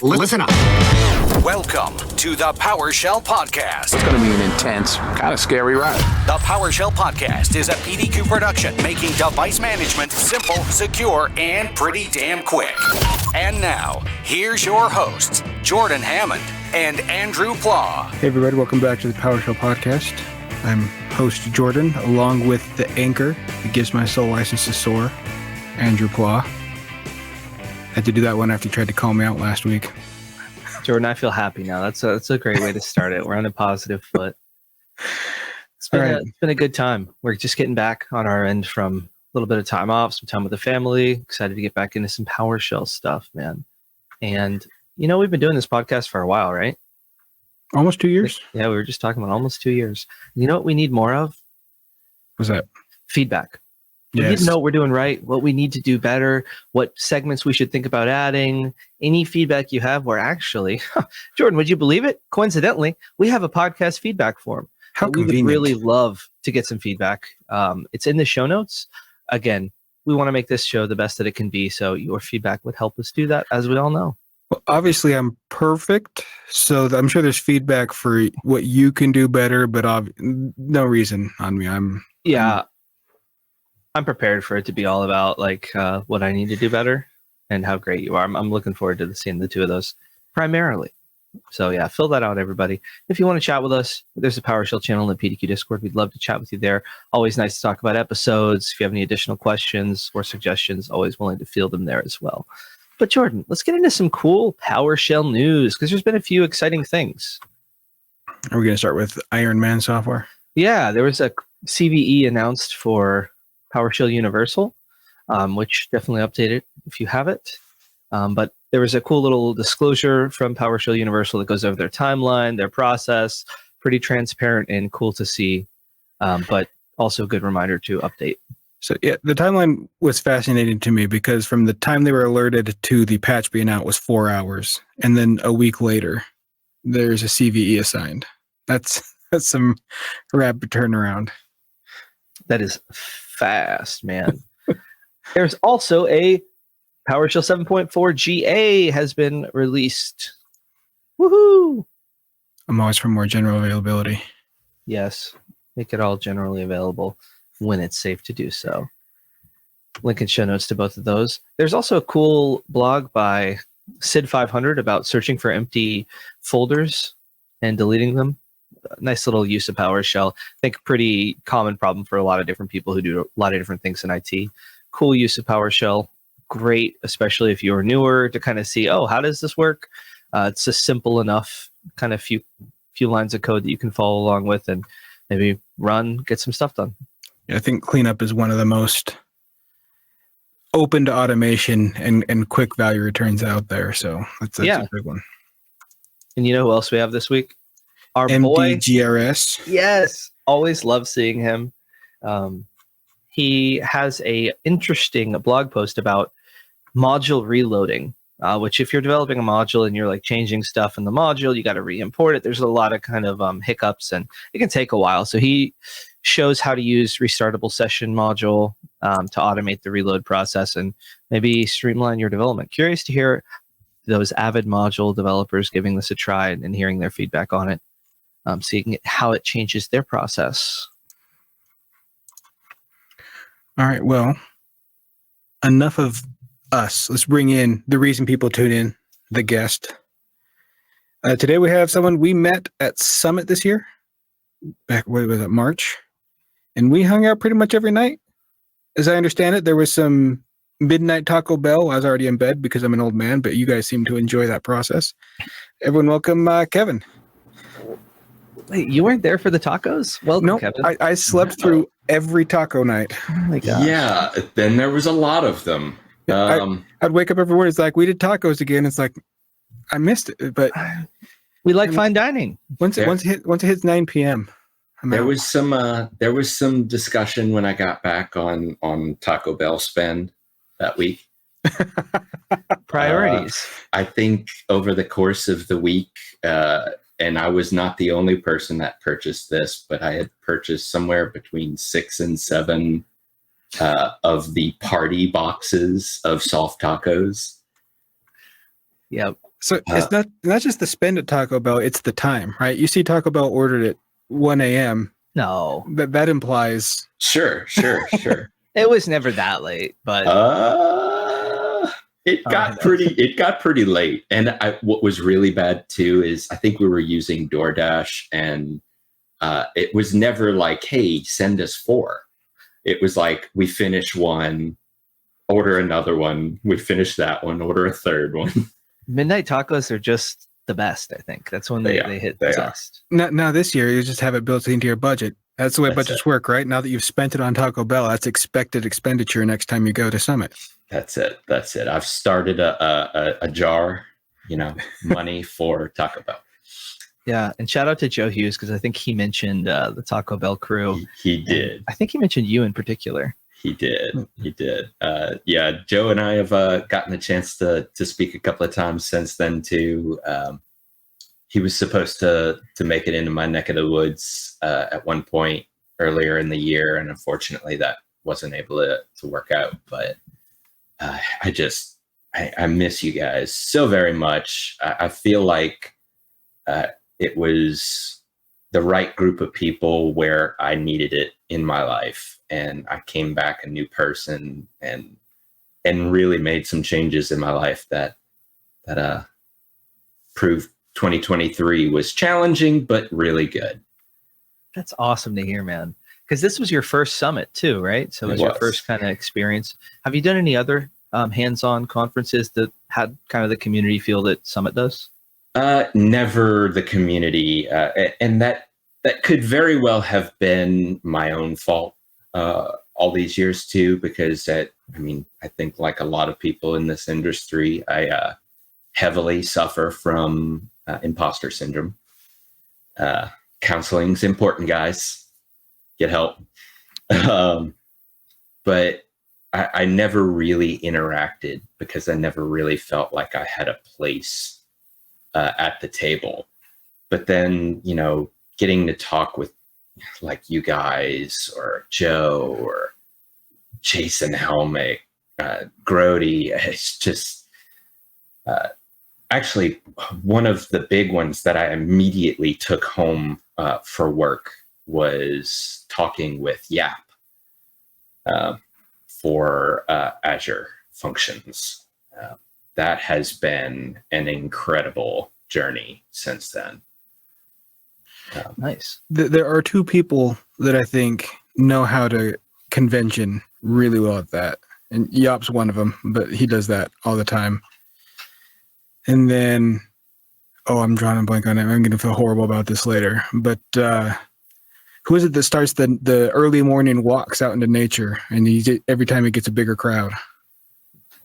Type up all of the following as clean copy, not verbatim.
Listen up. Welcome to the PowerShell Podcast. It's going to be an intense, kind of scary ride. The PowerShell Podcast is a PDQ production, making device management simple, secure, and pretty damn quick. And now, here's your hosts, Jordan Hammond and Andrew Plaw. Hey everybody, welcome back to the PowerShell Podcast. I'm host Jordan, along with the anchor that gives my sole license to soar, Andrew Plaw. Had to do that one after you tried to call me out last week. Jordan, I feel happy now. That's a great way to start it. We're on a positive foot. It's been a good time. We're just getting back on our end from a little bit of time off, some time with the family. Excited to get back into some PowerShell stuff, man. And, you know, we've been doing this podcast for a while, right? Almost 2 years? Yeah, we were just talking about almost 2 years. You know what we need more of? What's that? Feedback. We need to know what we're doing right, what we need to do better, what segments we should think about adding. Any feedback you have, we're actually, Jordan, would you believe it? Coincidentally, we have a podcast feedback form. How we convenient. would really love to get some feedback. It's in the show notes. Again, we want to make this show the best that it can be, so your feedback would help us do that, as we all know. Well, obviously, I'm perfect, so I'm sure there's feedback for what you can do better, but no reason on me. I'm prepared for it to be all about what I need to do better and how great you are. I'm looking forward to seeing the two of those primarily. So yeah, fill that out, everybody. If you want to chat with us, there's a PowerShell channel in the PDQ Discord. We'd love to chat with you there. Always nice to talk about episodes. If you have any additional questions or suggestions, always willing to field them there as well. But Jordan, let's get into some cool PowerShell news, because there's been a few exciting things. Are we going to start with Iron Man software? Yeah, there was a CVE announced for PowerShell Universal, which definitely update it if you have it. But there was a cool little disclosure from PowerShell Universal that goes over their timeline, their process, pretty transparent and cool to see, but also a good reminder to update. So yeah, the timeline was fascinating to me because from the time they were alerted to the patch being out was 4 hours. And then a week later, there's a CVE assigned. That's some rapid turnaround. That is fast, man. There's also a PowerShell 7.4 GA has been released. Woohoo! I'm always for more general availability. Yes, make it all generally available when it's safe to do so. Link in show notes to both of those. There's also a cool blog by Sid500 about searching for empty folders and deleting them. Nice little use of PowerShell. I think pretty common problem for a lot of different people who do a lot of different things in IT. Cool use of PowerShell. Great, especially if you're newer, to kind of see, oh, how does this work? It's a simple enough kind of few lines of code that you can follow along with and maybe run, get some stuff done. I think cleanup is one of the most open to automation and quick value returns out there. So that's a big one. And you know who else we have this week? Our MDGRS. boy. Yes. Always love seeing him. He has a interesting blog post about module reloading, which if you're developing a module and you're like changing stuff in the module, you got to re-import it. There's a lot of kind of hiccups and it can take a while. So he shows how to use restartable session module to automate the reload process and maybe streamline your development. Curious to hear those avid module developers giving this a try and hearing their feedback on it. Seeing how it changes their process. All right, well, enough of us. Let's bring in the reason people tune in, the guest. Today we have someone we met at Summit this year, back, what was it, March? And we hung out pretty much every night. As I understand it, there was some midnight Taco Bell. I was already in bed because I'm an old man, but you guys seem to enjoy that process. Everyone welcome Kevin. Wait, you weren't there for the tacos? Welcome, no, Kevin. I slept through every taco night. Oh my gosh. Yeah, then there was a lot of them. I'd wake up every morning. It's like, we did tacos again. It's like, I missed it. But we like fine dining. Once it hits 9 p.m. There was some discussion when I got back on Taco Bell spend that week. Priorities. I think over the course of the week, and I was not the only person that purchased this, but I had purchased somewhere between 6 and 7 of the party boxes of soft tacos. Yep. So it's not just the spend at Taco Bell, it's the time, right? You see Taco Bell ordered at 1 a.m. No, That implies Sure. it was never that late, but It got pretty late. And what was really bad too is I think we were using DoorDash, and it was never like, hey, send us 4. It was like, we finish one, order another one. We finish that one, order a third one. midnight tacos are just the best. I think that's when they hit the best. now this year you just have it built into your budget. That's the way budgets work, right? Now that you've spent it on Taco Bell, that's expected expenditure next time you go to Summit. That's it. I've started a jar, money for Taco Bell. Yeah, and shout out to Joe Hughes, because I think he mentioned the Taco Bell crew. He did. I think he mentioned you in particular. He did. Yeah, Joe and I have gotten a chance to speak a couple of times since then too. He was supposed to make it into my neck of the woods at one point earlier in the year, and unfortunately that wasn't able to work out. But I miss you guys so very much. I feel like it was the right group of people where I needed it in my life, and I came back a new person and really made some changes in my life that proved 2023 was challenging but really good. That's awesome to hear, man. Because this was your first summit too, right? So it was your first kind of experience. Have you done any other hands-on conferences that had kind of the community feel that Summit does? Never the community, and that could very well have been my own fault all these years too, because I think like a lot of people in this industry, I heavily suffer from imposter syndrome. Counseling's important, guys. Get help. But I never really interacted because I never really felt like I had a place at the table. But then, getting to talk with like you guys or Joe or Jason Helmick, Grody, it's just actually one of the big ones that I immediately took home for work was talking with Yap for Azure Functions. That has been an incredible journey since then. Nice. There are 2 people that I think know how to convention really well at that. And Yap's one of them, but he does that all the time. And then, I'm drawing a blank on it. I'm going to feel horrible about this later. But who is it that starts the early morning walks out into nature, and every time it gets a bigger crowd?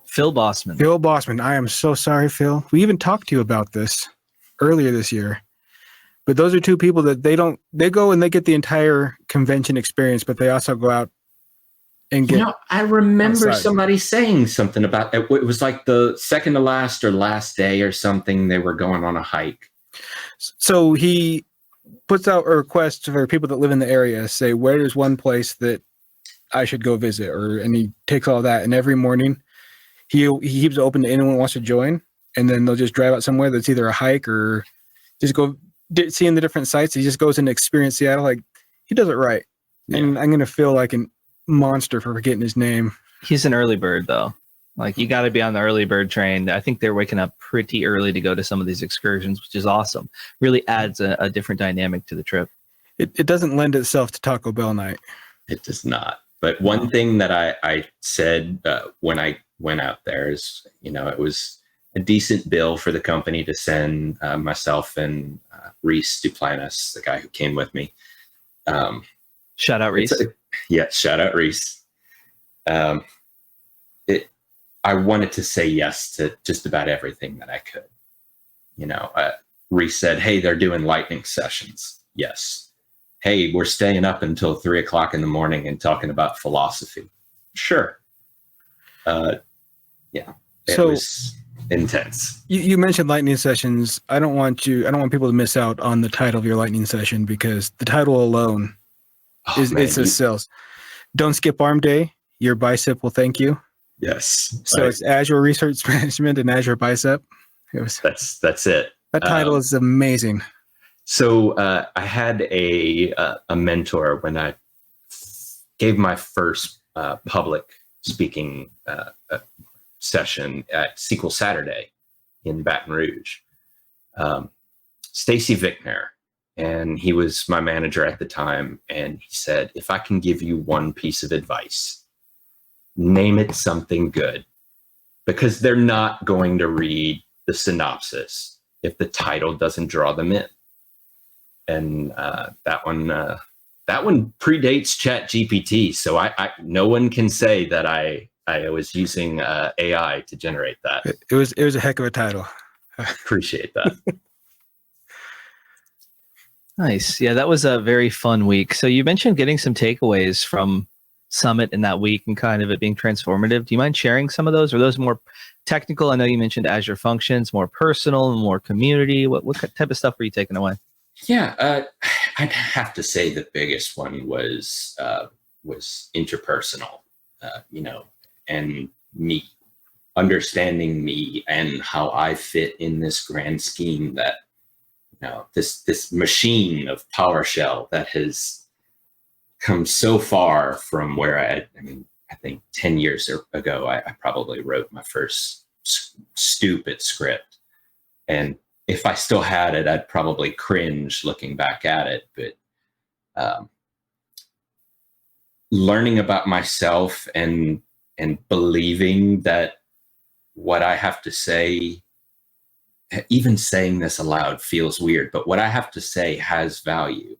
Phil Bossman. Phil Bossman. I am so sorry, Phil. We even talked to you about this earlier this year. But those are 2 people that they go and they get the entire convention experience, but they also go out and get. I remember outside. somebody saying something about it. It was like the second to last or last day or something. They were going on a hike. So he puts out a request for people that live in the area, say, where is one place that I should go visit? And he takes all that. And every morning he keeps it open to anyone who wants to join. And then they'll just drive out somewhere that's either a hike or just go seeing the different sites. He just goes and experience Seattle. Like, he does it right. Yeah. And I'm going to feel like a monster for forgetting his name. He's an early bird though. Like, you got to be on the early bird train. I think they're waking up pretty early to go to some of these excursions, which is awesome. Really adds a different dynamic to the trip. It doesn't lend itself to Taco Bell night. It does not. But one thing that I said when I went out there is, it was a decent bill for the company to send myself and Reese Duplantis, the guy who came with me. Shout out Reese. Shout out Reese. I wanted to say yes to just about everything that I could. Reese said, hey, they're doing lightning sessions. Yes. Hey, we're staying up until 3:00 in the morning and talking about philosophy. Sure. It was intense. You mentioned lightning sessions. I don't want people to miss out on the title of your lightning session, because the title alone it says sales. Don't skip arm day. Your bicep will thank you. Yes. So it's Azure Research Management and Azure Bicep. It was, That's it. that title is amazing. So I had a mentor when I gave my first public speaking session at SQL Saturday in Baton Rouge. Stacy Vickner, and he was my manager at the time, and he said, if I can give you one piece of advice, name it something good, because they're not going to read the synopsis if the title doesn't draw them in. And that one predates ChatGPT, so I no one can say that I was using AI to generate that. It was a heck of a title. Appreciate that. Nice. Yeah, that was a very fun week. So you mentioned getting some takeaways from Summit in that week and kind of it being transformative. Do you mind sharing some of those? Are those more technical? I know you mentioned Azure Functions, more personal, more community. What type of stuff were you taking away? Yeah, I'd have to say the biggest one was interpersonal, and me, understanding me and how I fit in this grand scheme that, this machine of PowerShell that has come so far from where I think 10 years ago, I probably wrote my first stupid script. And if I still had it, I'd probably cringe looking back at it. But learning about myself and believing that what I have to say, even saying this aloud feels weird, but what I have to say has value.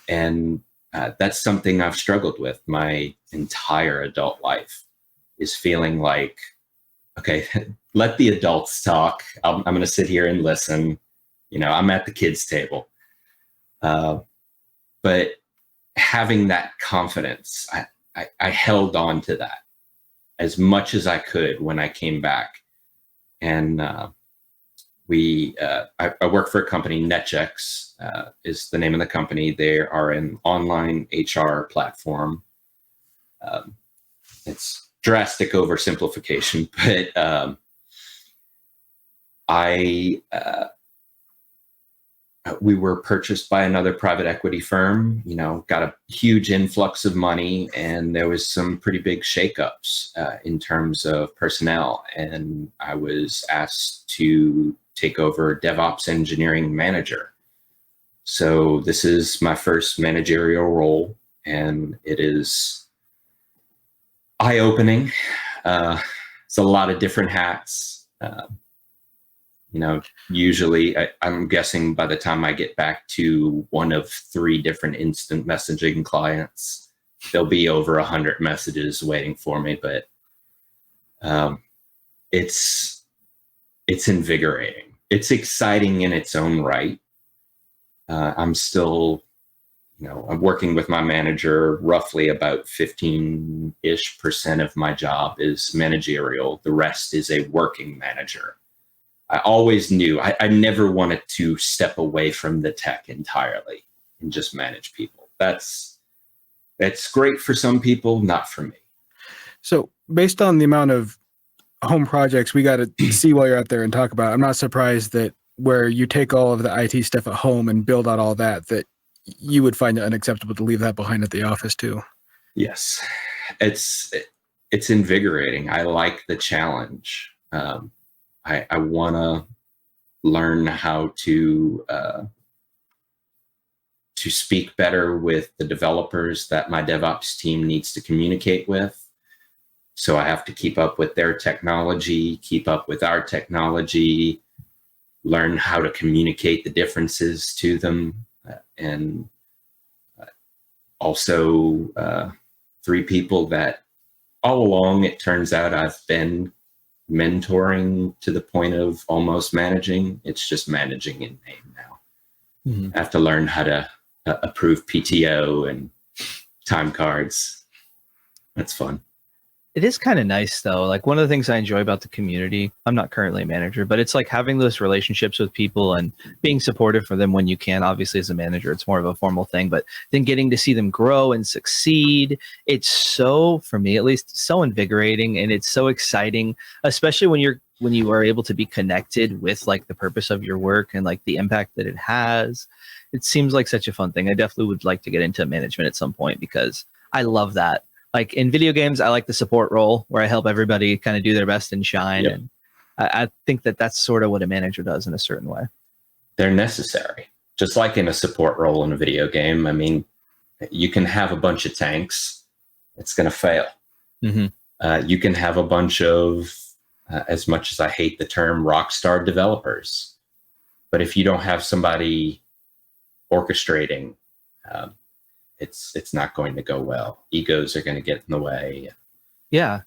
And that's something I've struggled with my entire adult life, is feeling like, okay, let the adults talk. I'm going to sit here and listen. I'm at the kids' table. But having that confidence, I held on to that as much as I could when I came back. And I work for a company, Netgex is the name of the company. They are an online HR platform. It's drastic oversimplification, but we were purchased by another private equity firm, got a huge influx of money, and there was some pretty big shakeups in terms of personnel. And I was asked to take over DevOps Engineering Manager. So this is my first managerial role, and it is eye-opening. It's a lot of different hats. Usually I'm guessing by the time I get back to one of 3 different instant messaging clients, there'll be over 100 messages waiting for me. But it's invigorating. It's exciting in its own right. I'm still, I'm working with my manager. Roughly about 15-ish% of my job is managerial. The rest is a working manager. I always knew I never wanted to step away from the tech entirely and just manage people. That's great for some people, not for me. So based on the amount of home projects we got to see while you're out there and talk about, I'm not surprised that where you take all of the IT stuff at home and build out all that you would find it unacceptable to leave that behind at the office too. Yes, it's invigorating. I like the challenge. I want to learn how to speak better with the developers that my DevOps team needs to communicate with. So I have to keep up with their technology, keep up with our technology, learn how to communicate the differences to them. And also 3 people that all along, it turns out I've been mentoring to the point of almost managing. It's just managing in name now. Mm-hmm. I have to learn how to approve PTO and time cards. That's fun. It is kind of nice though. Like one of the things I enjoy about the community, I'm not currently a manager, but it's like having those relationships with people and being supportive for them when you can. Obviously as a manager, it's more of a formal thing, but then getting to see them grow and succeed. It's so, for me at least, so invigorating, and it's so exciting, especially when you're when you are able to be connected with like the purpose of your work and like the impact that it has, it seems like such a fun thing. I definitely would like to get into management at some point because I love that. Like in video games, I like the support role where I help everybody kind of do their best and shine. Yep. And I think that that's sort of what a manager does in a certain way. They're necessary, just like in a support role in a video game. I mean, you can have a bunch of tanks, it's going to fail. You can have a bunch of, as much as I hate the term, rock star developers, but if you don't have somebody orchestrating, it's not going to go well. Egos are going to get in the way. Yeah.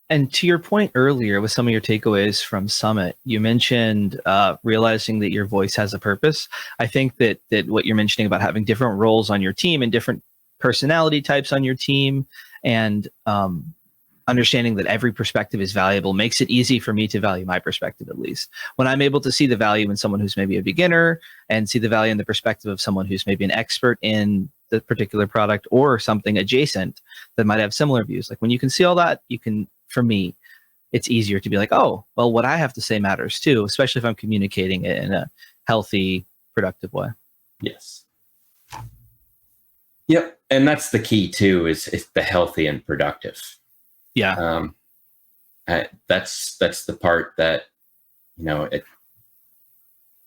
And to your point earlier with some of your takeaways from Summit, you mentioned realizing that your voice has a purpose. I think that what you're mentioning about having different roles on your team and different personality types on your team and understanding that every perspective is valuable makes it easy for me to value my perspective, at least. When I'm able to see the value in someone who's maybe a beginner and see the value in the perspective of someone who's maybe an expert in the particular product or something adjacent that might have similar views. Like when you can see all that, you can, for me, it's easier to be like, oh, well, what I have to say matters too, especially if I'm communicating it in a healthy, productive way. Yes. Yep. And that's the key too, is the healthy and productive. Yeah. That's the part that,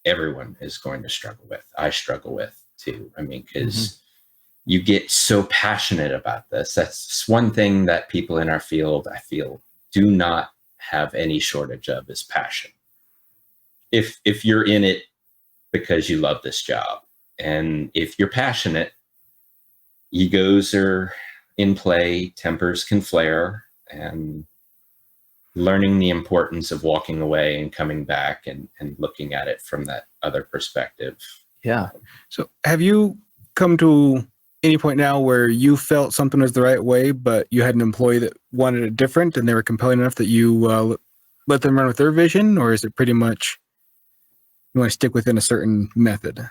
everyone is going to struggle with. I struggle with too. I mean, because you get so passionate about this. That's one thing that people in our field, I feel, do not have any shortage of, is passion. If you're in it because you love this job, and if you're passionate, egos are in play, tempers can flare, and learning the importance of walking away and coming back and looking at it from that other perspective. Yeah. So have you come to any point now where you felt something was the right way, but you had an employee that wanted it different and they were compelling enough that you let them run with their vision? Or is it pretty much you want to stick within a certain method?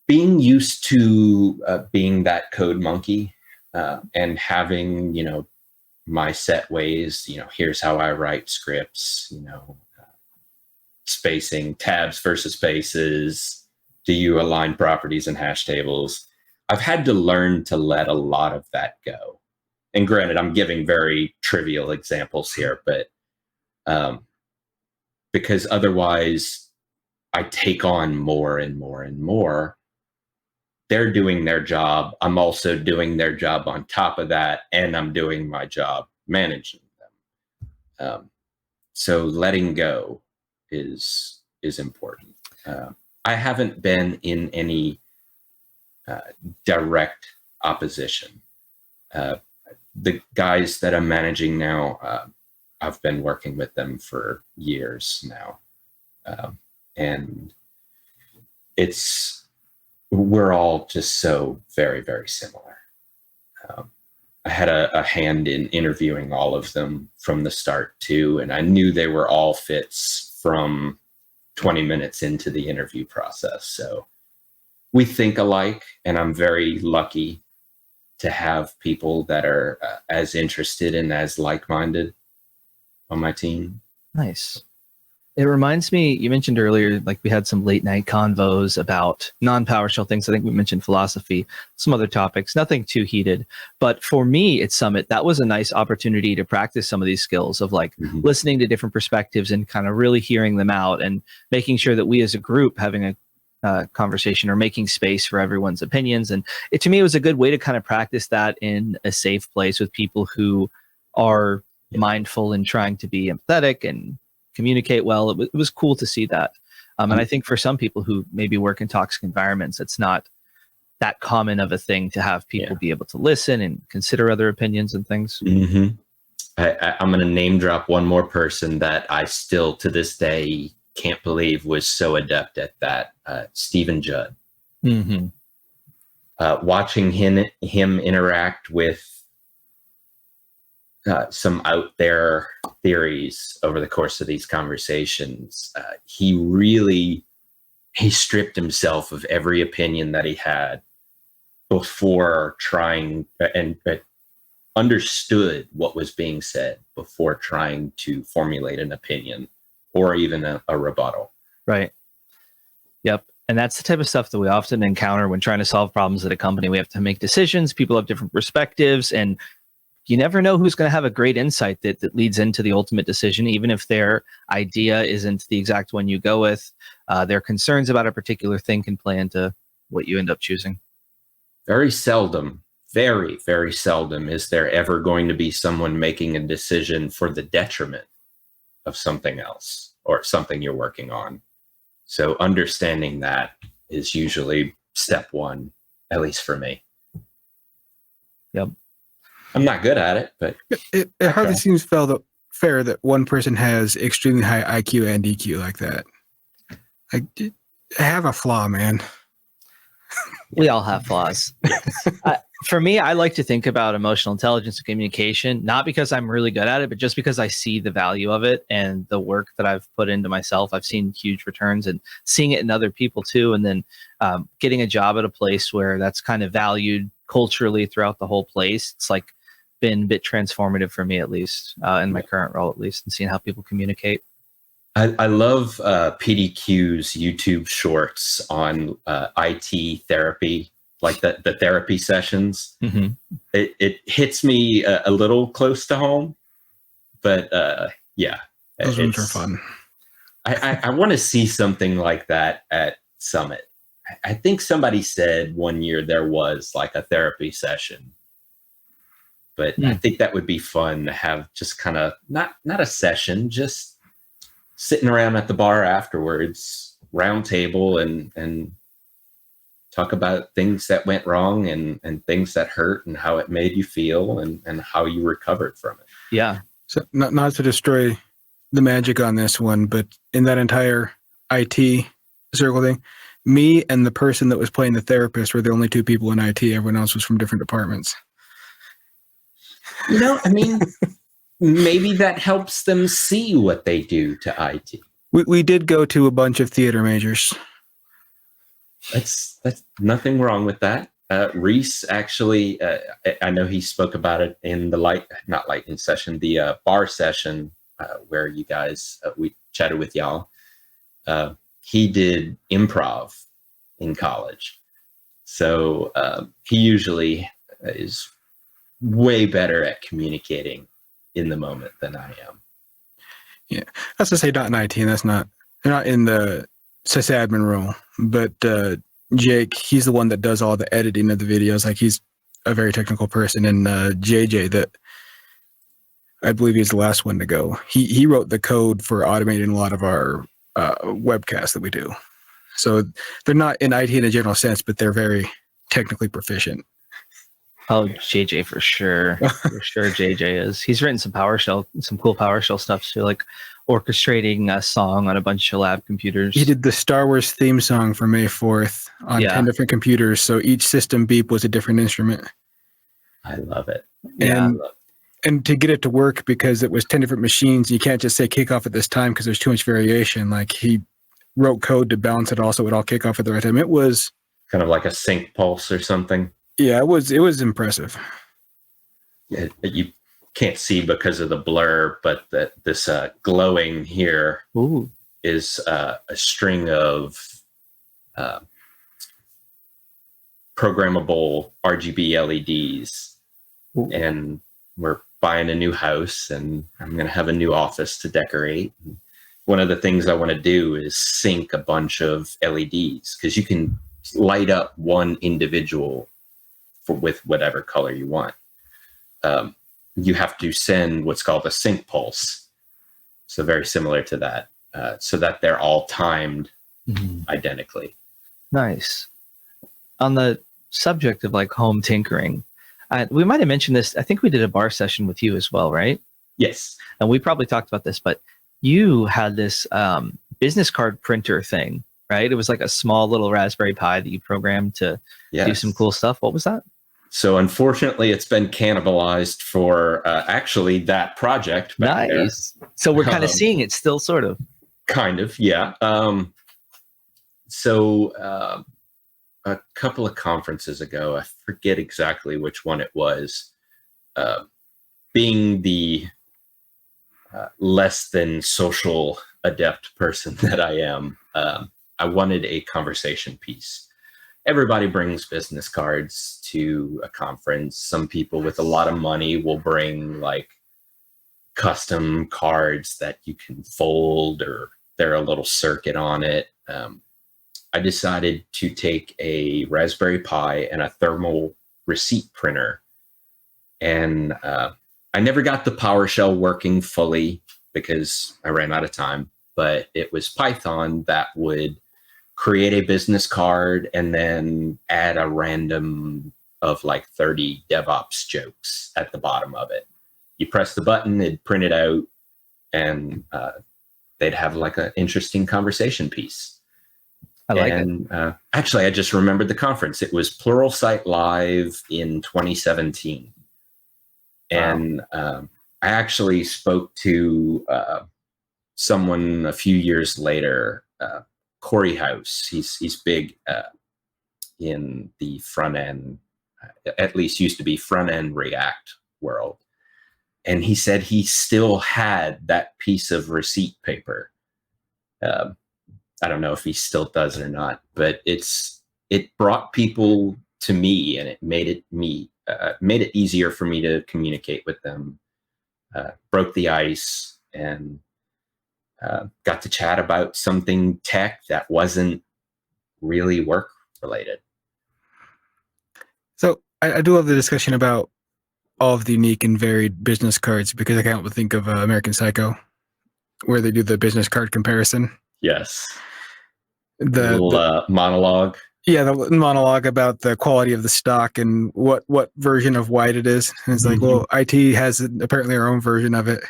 Being used to being that code monkey and having, my set ways, here's how I write scripts, spacing, tabs versus spaces, do you align properties and hash tables? I've had to learn to let a lot of that go. And granted, I'm giving very trivial examples here, but because otherwise I take on more and more and more. They're doing their job. I'm also doing their job on top of that, and I'm doing my job managing them. So letting go is important. I haven't been in any direct opposition. The guys that I'm managing now, I've been working with them for years now, and we're all just so very, very similar. I had a hand in interviewing all of them from the start too, and I knew they were all fits from 20 minutes into the interview process. So we think alike, and I'm very lucky to have people that are as interested and as like-minded on my team. Nice. It reminds me, you mentioned earlier, like we had some late night convos about non-PowerShell things. I think we mentioned philosophy, some other topics, nothing too heated. But for me at Summit, that was a nice opportunity to practice some of these skills of like listening to different perspectives and kind of really hearing them out and making sure that we as a group having a conversation or making space for everyone's opinions. And to me, it was a good way to kind of practice that in a safe place with people who are mindful and trying to be empathetic and communicate well. It was cool to see that. And I think for some people who maybe work in toxic environments, it's not that common of a thing to have people be able to listen and consider other opinions and things. I'm going to name drop one more person that I still to this day can't believe was so adept at that. Stephen Judd. Watching him interact with some out there theories over the course of these conversations, he stripped himself of every opinion that he had before trying and understood what was being said before trying to formulate an opinion or even a rebuttal. Right. Yep. And that's the type of stuff that we often encounter when trying to solve problems at a company. We have to make decisions. People have different perspectives, and you never know who's going to have a great insight that leads into the ultimate decision, even if their idea isn't the exact one you go with. Their concerns about a particular thing can play into what you end up choosing. Very seldom, very, very seldom is there ever going to be someone making a decision for the detriment of something else or something you're working on. So understanding that is usually step one, at least for me. Yep. I'm not good at it, but It hardly seems fair that one person has extremely high IQ and EQ like that. Like, have a flaw, man. We all have flaws. For me, I like to think about emotional intelligence and communication, not because I'm really good at it, but just because I see the value of it and the work that I've put into myself. I've seen huge returns and seeing it in other people too. And then getting a job at a place where that's kind of valued culturally throughout the whole place. It's like been a bit transformative for me, at least in my current role, at least, and seeing how people communicate. I love PDQ's YouTube shorts on IT therapy, like the therapy sessions. Mm-hmm. It hits me a little close to home, but yeah. Those ones are fun. I want to see something like that at Summit. I think somebody said one year there was like a therapy session, but I think that would be fun to have just kind of not a session, just sitting around at the bar afterwards, round table, and talk about things that went wrong and things that hurt and how it made you feel and how you recovered from it. Yeah. So not to destroy the magic on this one, but in that entire IT circle thing, me and the person that was playing the therapist were the only two people in IT. Everyone else was from different departments. You know, I mean, maybe that helps them see what they do to IT. We did go to a bunch of theater majors. That's nothing wrong with that. Reese actually, I know he spoke about it in the lightning session, the bar session where you guys, we chatted with y'all. He did improv in college. So he usually is way better at communicating in the moment than I am. Yeah, that's to say not in IT, and they're not in the sysadmin role, but Jake, he's the one that does all the editing of the videos. Like, he's a very technical person, and JJ, that I believe he's the last one to go. He wrote the code for automating a lot of our webcasts that we do. So they're not in IT in a general sense, but they're very technically proficient. Oh, JJ for sure. For sure JJ is. He's written some cool PowerShell stuff too, like orchestrating a song on a bunch of lab computers. He did the Star Wars theme song for May 4th on 10 different computers, so each system beep was a different instrument. I love it. And to get it to work, because it was 10 different machines, you can't just say kick off at this time because there's too much variation. Like, he wrote code to balance it all so it would all kick off at the right time. It was kind of like a sync pulse or something. Yeah, it was impressive. You can't see because of the blur, but this glowing here is a string of programmable RGB LEDs. Ooh. And we're buying a new house, and I'm going to have a new office to decorate. And one of the things I want to do is sync a bunch of LEDs, because you can light up one individual with whatever color you want. You have to send what's called a sync pulse. So very similar to that, so that they're all timed identically. Nice. On the subject of like home tinkering, we might have mentioned this. I think we did a bar session with you as well, right? Yes. And we probably talked about this, but you had this business card printer thing, right? It was like a small little Raspberry Pi that you programmed to do some cool stuff. What was that? So unfortunately, it's been cannibalized for actually that project. Nice. So we're kind of seeing it still, sort of. Kind of, yeah. So a couple of conferences ago, I forget exactly which one it was, being the less than social adept person that I am, I wanted a conversation piece. Everybody brings business cards to a conference. Some people with a lot of money will bring like custom cards that you can fold, or they're a little circuit on it. I decided to take a Raspberry Pi and a thermal receipt printer, and I never got the PowerShell working fully because I ran out of time, but it was Python that would create a business card and then add a random of like 30 DevOps jokes at the bottom of it. You press the button, it'd print it out, and they'd have like an interesting conversation piece. I like it. Actually, I just remembered the conference. It was Pluralsight Live in 2017. And I actually spoke to someone a few years later, Corey House. He's big in the front end, at least used to be front end React world. And he said he still had that piece of receipt paper. I don't know if he still does or not, but it brought people to me, and it made it easier for me to communicate with them. Broke the ice, and got to chat about something tech that wasn't really work related. So I do love the discussion about all of the unique and varied business cards, because I can't help but think of American Psycho, where they do the business card comparison. Yes. The monologue. Yeah, the monologue about the quality of the stock and what version of white it is. And it's like, well, IT has apparently our own version of it.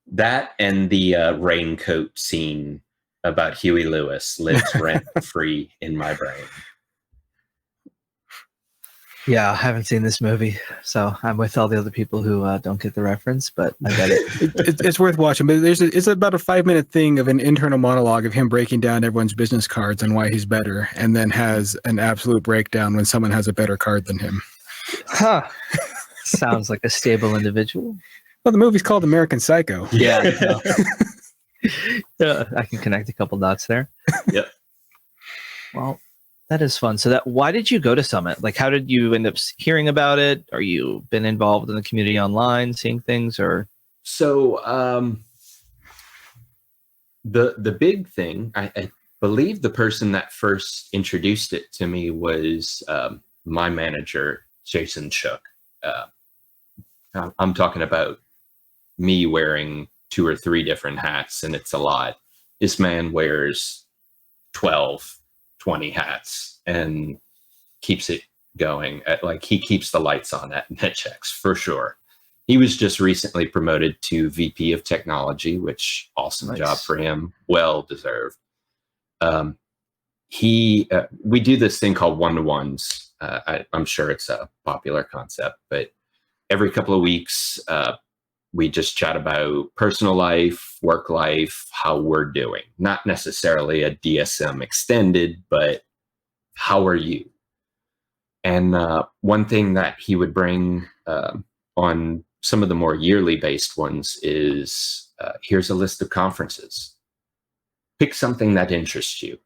That and the raincoat scene about Huey Lewis lives rent free in my brain. Yeah, I haven't seen this movie, so I'm with all the other people who don't get the reference, but I get it. It's worth watching. But it's about a 5-minute thing of an internal monologue of him breaking down everyone's business cards and why he's better, and then has an absolute breakdown when someone has a better card than him. Huh. Sounds like a stable individual. Well, the movie's called American Psycho. Yeah. I can connect a couple dots there. Yep. Well, that is fun. So why did you go to Summit? Like, how did you end up hearing about it? Are you been involved in the community online, seeing things, or? So the big thing, I believe the person that first introduced it to me was my manager, Jason Shook. I'm talking about me wearing 2 or 3 different hats, and it's a lot. This man wears 12, 20 hats and keeps it going. He keeps the lights on at NetChecks for sure. He was just recently promoted to VP of Technology, which awesome job for him. Well deserved. We do this thing called one-to-ones. I'm sure it's a popular concept, but every couple of weeks, we just chat about personal life, work life, how we're doing. Not necessarily a DSM extended, but how are you? And one thing that he would bring on some of the more yearly based ones is here's a list of conferences. Pick something that interests you.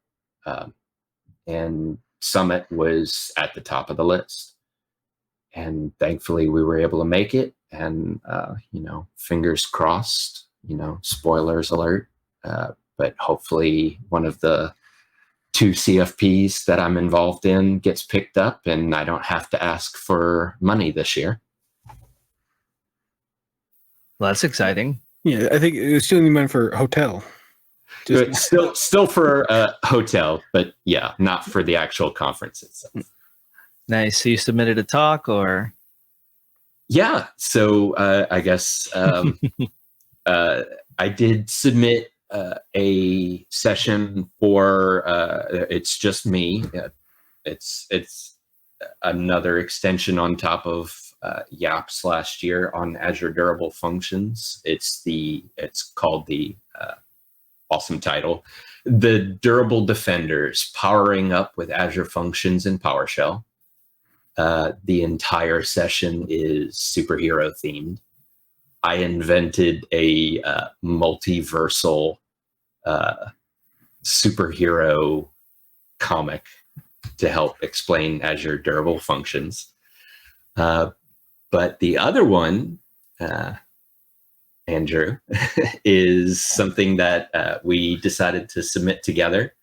And Summit was at the top of the list. And thankfully we were able to make it. And, fingers crossed, spoilers alert. But hopefully one of the 2 CFPs that I'm involved in gets picked up and I don't have to ask for money this year. Well, that's exciting. Yeah, I think it was still meant for hotel. Still for a hotel, but yeah, not for the actual conference itself. Nice. So you submitted a talk, or? Yeah. So I guess I did submit a session for it's just me. It's another extension on top of YAPS last year on Azure Durable Functions. It's called the awesome title, The Durable Defenders, Powering Up with Azure Functions and PowerShell. the entire session is superhero themed. I invented a multiversal superhero comic to help explain Azure Durable Functions. But the other one, Andrew, is something that we decided to submit together.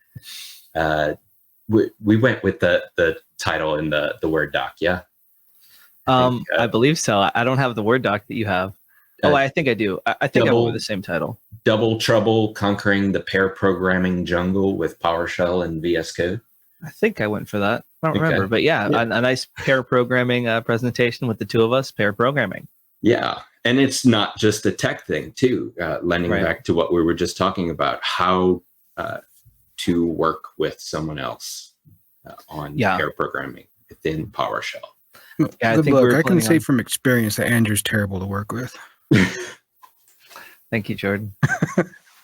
We went with the title in the Word doc, yeah? I believe so. I don't have the Word doc that you have. I think I do. I think I went with the same title. Double Trouble Conquering the Pair Programming Jungle with PowerShell and vscode. I think I went for that. I don't remember, but yeah, a nice pair programming presentation with the two of us, pair programming. Yeah, and it's not just a tech thing too. Lending back to what we were just talking about, how to work with someone else on pair programming within PowerShell. Yeah, I can say from experience that Andrew's terrible to work with. Thank you, Jordan.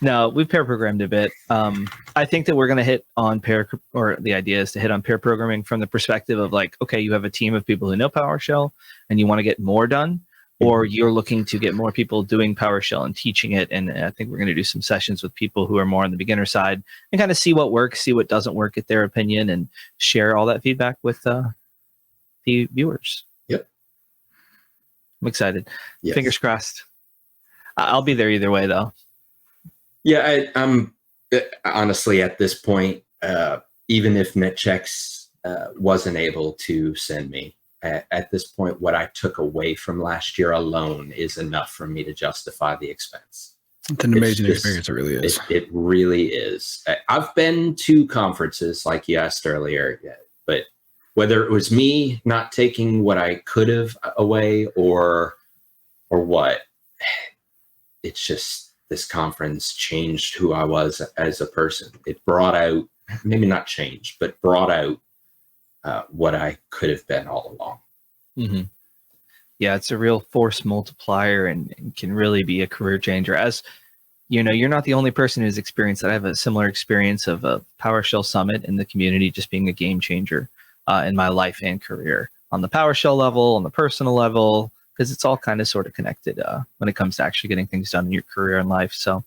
No, we've pair programmed a bit. I think that we're going to hit on the idea is to hit on pair programming from the perspective of like, okay, you have a team of people who know PowerShell and you want to get more done, or you're looking to get more people doing PowerShell and teaching it. And I think we're going to do some sessions with people who are more on the beginner side and kind of see what works, see what doesn't work, get their opinion, and share all that feedback with the viewers. Yep. I'm excited. Yes. Fingers crossed. I'll be there either way, though. Yeah, I'm honestly at this point, even if NetChecks wasn't able to send me, at this point, what I took away from last year alone is enough for me to justify the expense. It's an amazing experience. It really is. It really is. I've been to conferences, like you asked earlier, but whether it was me not taking what I could have away or what, it's just this conference changed who I was as a person. It brought out, maybe not changed, but brought out what I could have been all along. Mm-hmm. Yeah, it's a real force multiplier and can really be a career changer. As you know, you're not the only person who's experienced that. I have a similar experience of a PowerShell Summit in the community just being a game changer in my life and career on the PowerShell level, on the personal level, because it's all kind of sort of connected when it comes to actually getting things done in your career and life. So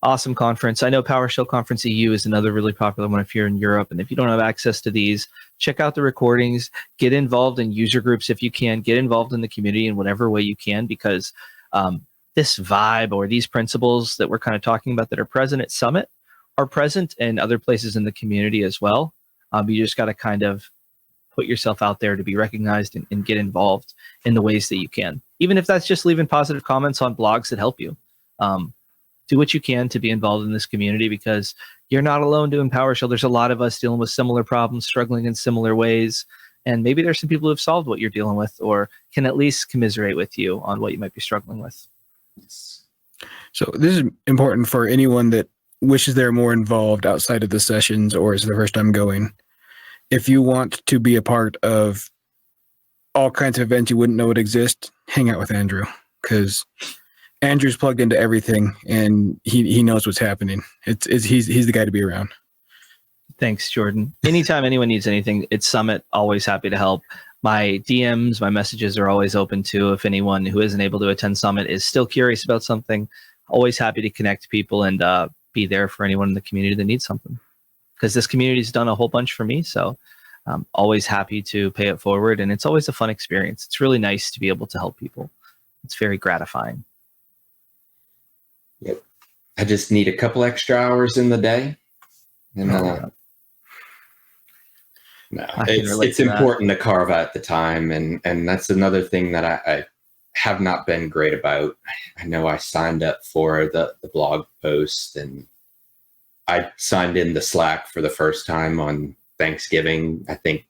awesome conference. I know PowerShell Conference EU is another really popular one if you're in Europe. And if you don't have access to these, check out the recordings, get involved in user groups if you can, get involved in the community in whatever way you can, because this vibe or these principles that we're kind of talking about that are present at Summit are present in other places in the community as well. You just got to kind of put yourself out there to be recognized and get involved in the ways that you can. Even if that's just leaving positive comments on blogs that help you. Do what you can to be involved in this community because you're not alone doing PowerShell. There's a lot of us dealing with similar problems, struggling in similar ways. And maybe there's some people who have solved what you're dealing with or can at least commiserate with you on what you might be struggling with. So this is important for anyone that wishes they're more involved outside of the sessions or is the first time going. If you want to be a part of all kinds of events you wouldn't know would exist, hang out with Andrew because Andrew's plugged into everything and he knows what's happening. He's the guy to be around. Thanks, Jordan. Anytime anyone needs anything, it's Summit. Always happy to help. My DMs, my messages are always open too. If anyone who isn't able to attend Summit is still curious about something, always happy to connect people and be there for anyone in the community that needs something. Because this community's done a whole bunch for me, so I'm always happy to pay it forward. And it's always a fun experience. It's really nice to be able to help people. It's very gratifying. Yep. I just need a couple extra hours in the day. And it's important to carve out the time. And that's another thing that I have not been great about. I know I signed up for the blog post and I signed in the Slack for the first time on Thanksgiving, I think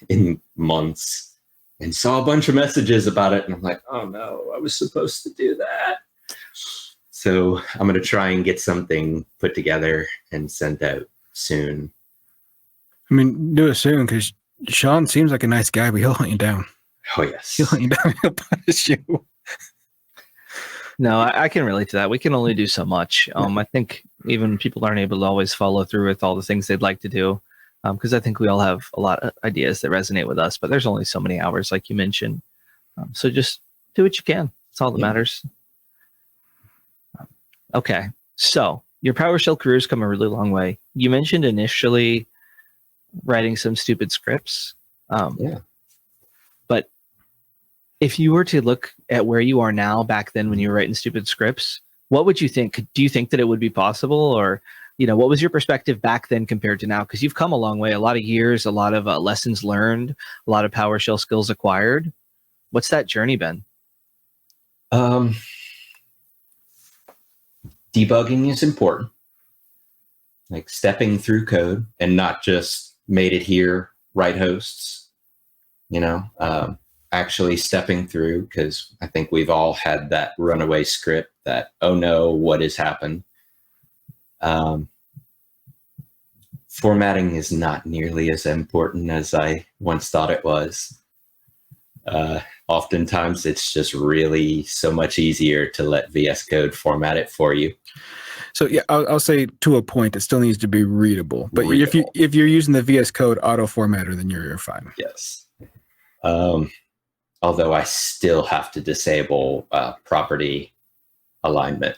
in months, and saw a bunch of messages about it. And I'm like, oh no, I was supposed to do that. So I'm going to try and get something put together and sent out soon. I mean, do it soon because Sean seems like a nice guy, but he'll hunt you down. Oh, yes. He'll hunt you down. He'll punish you. No, I can relate to that. We can only do so much. I think even people aren't able to always follow through with all the things they'd like to do. because I think we all have a lot of ideas that resonate with us, but there's only so many hours, like you mentioned. So just do what you can. That's all that matters. Okay. So your PowerShell career's come a really long way. You mentioned initially writing some stupid scripts. But if you were to look at where you are now back then when you were writing stupid scripts, what would you think? Do you think that it would be possible? Or, what was your perspective back then compared to now? Because you've come a long way, a lot of years, a lot of lessons learned, a lot of PowerShell skills acquired. What's that journey been? Debugging is important. Like stepping through code and not just made it here, write hosts, actually stepping through, because I think we've all had that runaway script that, oh no, what has happened? Formatting is not nearly as important as I once thought it was. Oftentimes it's just really so much easier to let VS Code format it for you. So yeah, I'll say to a point, it still needs to be readable. But Readable. if you're using the VS Code auto formatter, then you're fine. Yes. Although I still have to disable property alignment.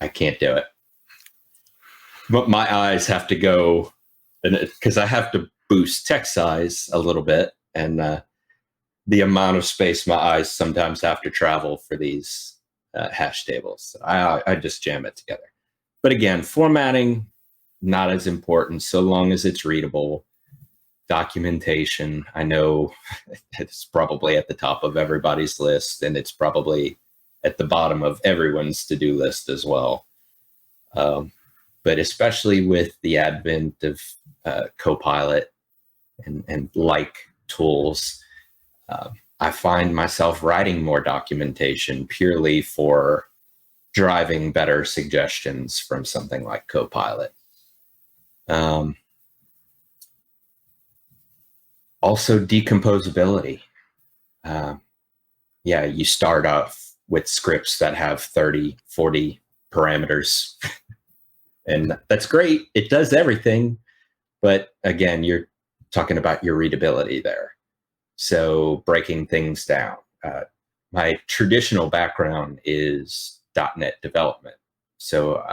I can't do it. But my eyes have to go, because I have to boost text size a little bit, and the amount of space my eyes sometimes have to travel for these hash tables. I just jam it together. But again, formatting, not as important so long as it's readable. Documentation, I know it's probably at the top of everybody's list, and it's probably at the bottom of everyone's to-do list as well. But especially with the advent of Copilot and like tools, I find myself writing more documentation purely for driving better suggestions from something like Copilot. Also, decomposability. You start off with scripts that have 30, 40 parameters. And that's great. It does everything. But again, you're talking about your readability there. So breaking things down. My traditional background is .NET development. So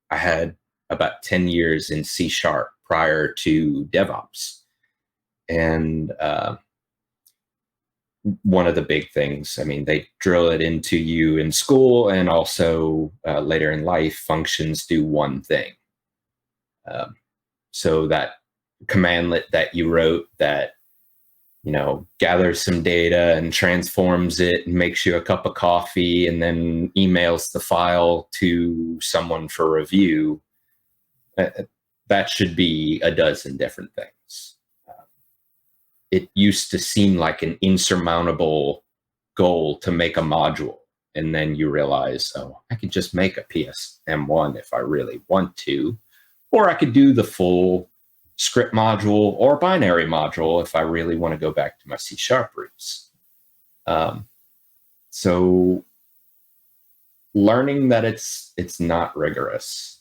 I had about 10 years in C# prior to DevOps. And one of the big things, they drill it into you in school, and also later in life, functions do one thing. So that commandlet that you wrote that, gathers some data and transforms it and makes you a cup of coffee and then emails the file to someone for review, that should be a dozen different things. It used to seem like an insurmountable goal to make a module. And then you realize, oh, I could just make a PSM1 if I really want to, or I could do the full script module or binary module if I really want to go back to my C# roots. So learning that it's not rigorous.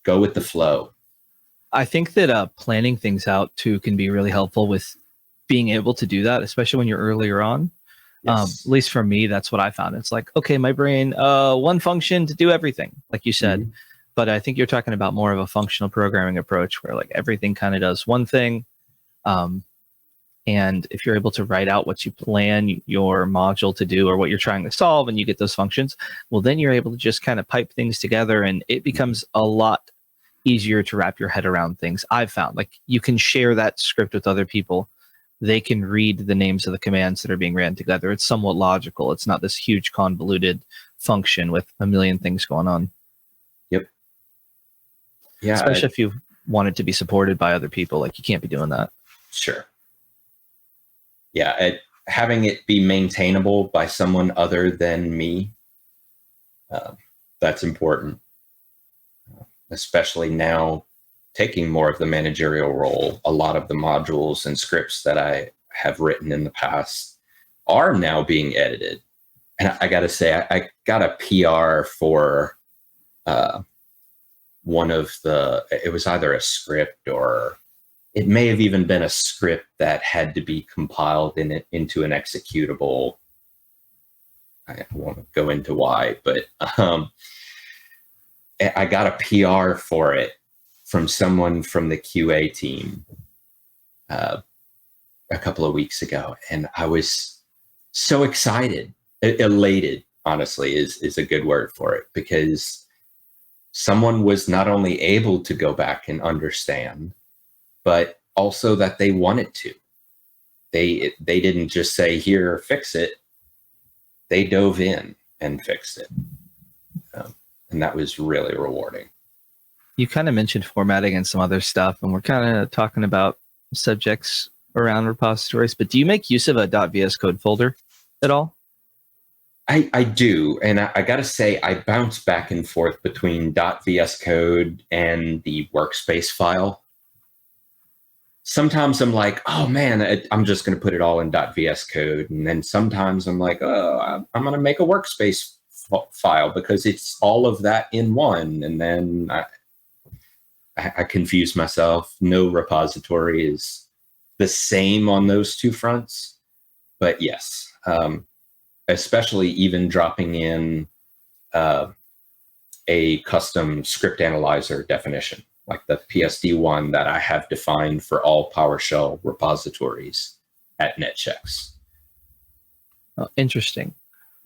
Go with the flow. I think that planning things out too can be really helpful with being able to do that, especially when you're earlier on. Yes. At least for me, that's what I found. It's like, okay, my brain, one function to do everything, like you said. Mm-hmm. But I think you're talking about more of a functional programming approach where like everything kind of does one thing. And if you're able to write out what you plan your module to do or what you're trying to solve, and you get those functions, well, then you're able to just kind of pipe things together, and it becomes a lot easier to wrap your head around things. I've found like you can share that script with other people. They can read the names of the commands that are being ran together. It's somewhat logical. It's not this huge convoluted function with a million things going on. Yep. Yeah. Especially if you want it to be supported by other people, like you can't be doing that. Sure. Yeah. Having it be maintainable by someone other than me, that's important. Especially now, taking more of the managerial role. A lot of the modules and scripts that I have written in the past are now being edited. And I got to say, I got a PR for it was either a script or it may have even been a script that had to be compiled into an executable. I won't go into why, but I got a PR for it from someone from the QA team a couple of weeks ago, and I was so excited, elated, honestly, is a good word for it, because someone was not only able to go back and understand, but also that they wanted to. They didn't just say, here, fix it. They dove in and fixed it. And that was really rewarding. You kind of mentioned formatting and some other stuff, and we're kind of talking about subjects around repositories, but do you make use of a .vscode folder at all? I do, and I got to say, I bounce back and forth between .vscode and the workspace file. Sometimes I'm like, oh man, I'm just going to put it all in .vscode, and then sometimes I'm like, oh, I'm going to make a workspace file because it's all of that in one, and then I confuse myself. No repository is the same on those two fronts, but yes. Especially even dropping in a custom script analyzer definition, like the PSD one that I have defined for all PowerShell repositories at NetChecks. Oh, interesting.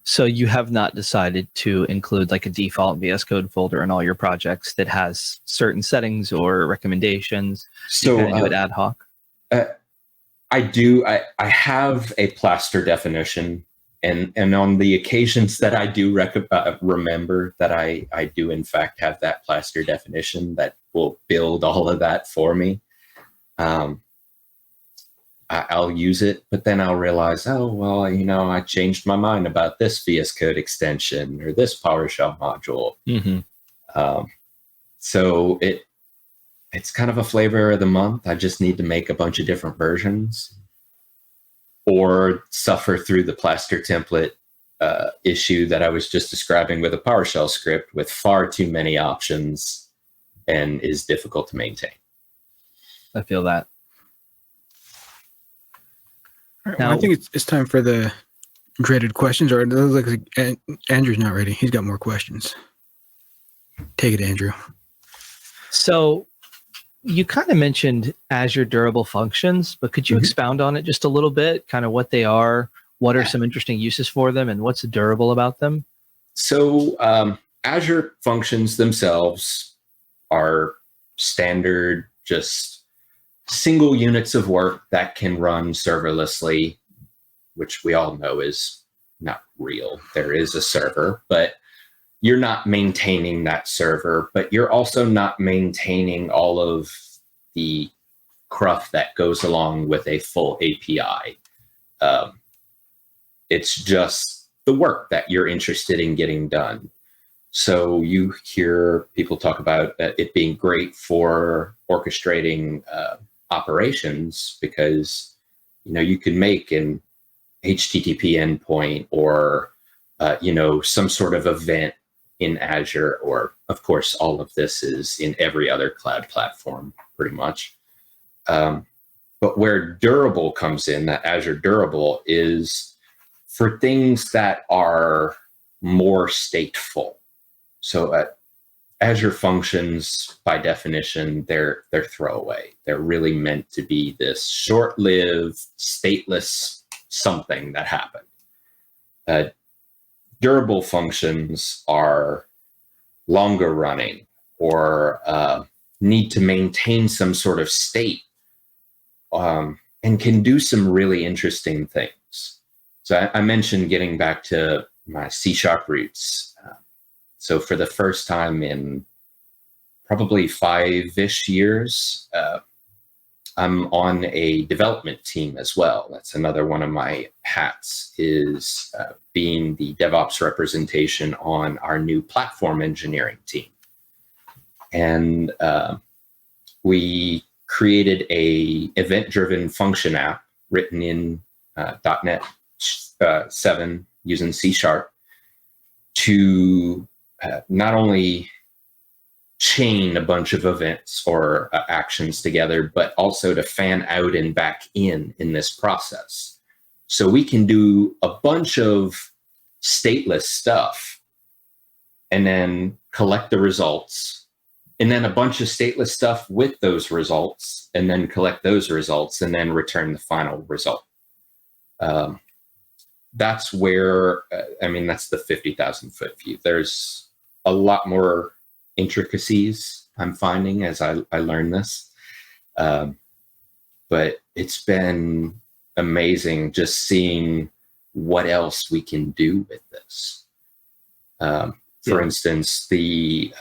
So you have not decided to include like a default VS Code folder in all your projects that has certain settings or recommendations? So you do it ad hoc? I do. I have a Plaster definition. And on the occasions that I do remember that I do in fact have that Plaster definition that will build all of that for me, I'll use it, but then I'll realize, oh, well, I changed my mind about this VS Code extension or this PowerShell module. Mm-hmm. So it's kind of a flavor of the month. I just need to make a bunch of different versions, or suffer through the Plaster template issue that I was just describing with a PowerShell script with far too many options and is difficult to maintain. I feel that. Right, well, I think it's time for the dreaded questions, or it looks like Andrew's not ready. He's got more questions. Take it, Andrew. So you kind of mentioned Azure Durable Functions, but could you expound on it just a little bit, kind of what they are, what are some interesting uses for them, and what's durable about them? So Azure Functions themselves are standard, just single units of work that can run serverlessly, which we all know is not real. There is a server, but you're not maintaining that server, but you're also not maintaining all of the cruft that goes along with a full API. It's just the work that you're interested in getting done. So you hear people talk about it being great for orchestrating operations, because you can make an HTTP endpoint or some sort of event in Azure, or of course, all of this is in every other cloud platform pretty much. But where Durable comes in, that Azure Durable, is for things that are more stateful. So Azure Functions, by definition, they're throwaway. They're really meant to be this short-lived, stateless something that happened. Durable functions are longer running, or need to maintain some sort of state, and can do some really interesting things. So I mentioned getting back to my C# roots. So for the first time in probably 5-ish years, I'm on a development team as well. That's another one of my hats, is being the DevOps representation on our new platform engineering team. And we created a event-driven function app written in .NET 7 using C# to not only chain a bunch of events or actions together, but also to fan out and back in this process. So we can do a bunch of stateless stuff and then collect the results, and then a bunch of stateless stuff with those results, and then collect those results, and then return the final result. That's where, that's the 50,000 foot view. There's a lot more intricacies I'm finding as I learn this. But it's been amazing just seeing what else we can do with this. For instance, the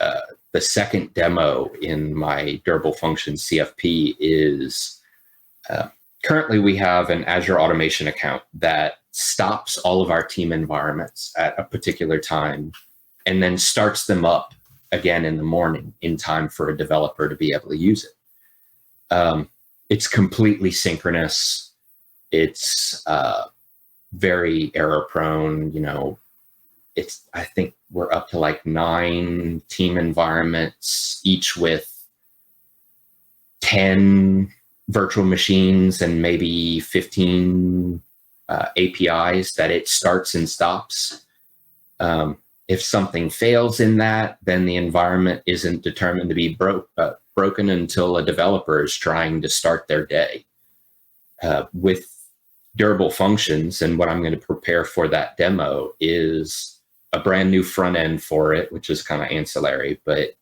second demo in my Durable Functions CFP is currently we have an Azure automation account that stops all of our team environments at a particular time and then starts them up again in the morning in time for a developer to be able to use it. It's completely synchronous. It's very error prone. I think we're up to like 9 team environments, each with 10 virtual machines and maybe 15 APIs that it starts and stops. If something fails in that, then the environment isn't determined to be broken until a developer is trying to start their day. With Durable Functions, and what I'm going to prepare for that demo is a brand new front end for it, which is kind of ancillary, but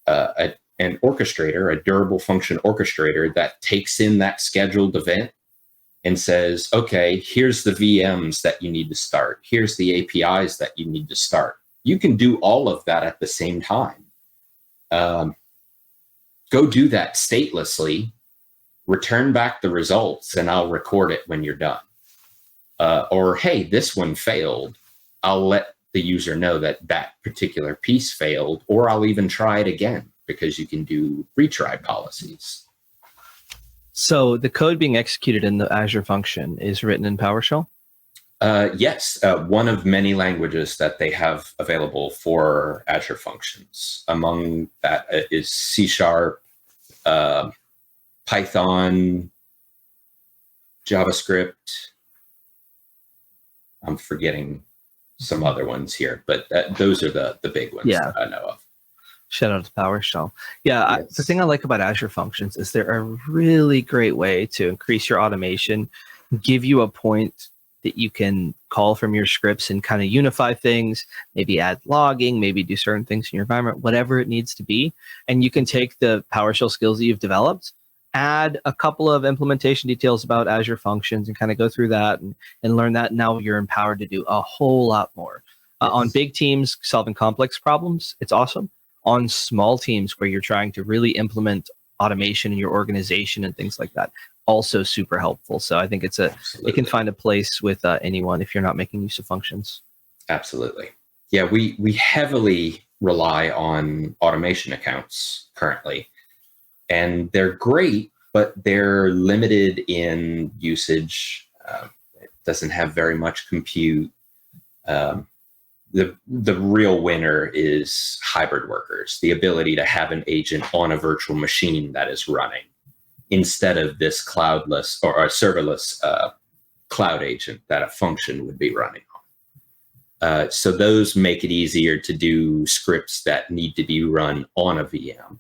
an orchestrator, a durable function orchestrator that takes in that scheduled event and says, okay, here's the VMs that you need to start. Here's the APIs that you need to start. You can do all of that at the same time. Go do that statelessly, return back the results, and I'll record it when you're done. Or, hey, this one failed. I'll let the user know that that particular piece failed, or I'll even try it again, because you can do retry policies. So the code being executed in the Azure function is written in PowerShell? Yes, one of many languages that they have available for Azure Functions. Among that is C#, Python, JavaScript. I'm forgetting some other ones here, but those are the big ones that I know of. Shout out to PowerShell. Yeah, Yes. the thing I like about Azure Functions is they're a really great way to increase your automation, give you a point that you can call from your scripts and kind of unify things, maybe add logging, maybe do certain things in your environment, whatever it needs to be. And you can take the PowerShell skills that you've developed, add a couple of implementation details about Azure Functions and kind of go through that and learn that. Now you're empowered to do a whole lot more. On big teams solving complex problems, it's awesome. On small teams where you're trying to really implement automation in your organization and things like that, also super helpful. So I think it can find a place with anyone if you're not making use of functions. Absolutely. Yeah, we heavily rely on automation accounts currently, and they're great, but they're limited in usage. It doesn't have very much compute. The real winner is hybrid workers, the ability to have an agent on a virtual machine that is running instead of this cloudless or a serverless cloud agent that a function would be running on. So those make it easier to do scripts that need to be run on a VM.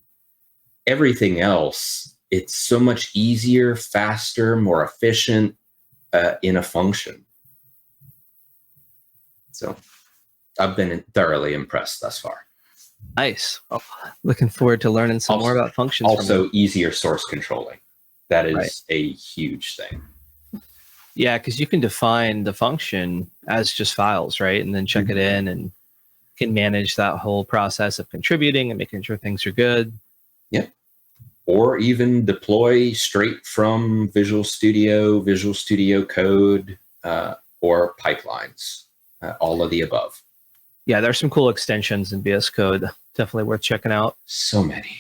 Everything else, it's so much easier, faster, more efficient in a function. So I've been thoroughly impressed thus far. Nice. Oh, looking forward to learning some more about functions. Also, easier source controlling. That is a huge thing. Yeah, because you can define the function as just files, right? And then check it in and can manage that whole process of contributing and making sure things are good. Yep. Or even deploy straight from Visual Studio Code, or pipelines. All of the above. Yeah, there's some cool extensions in VS Code. Definitely worth checking out. So many.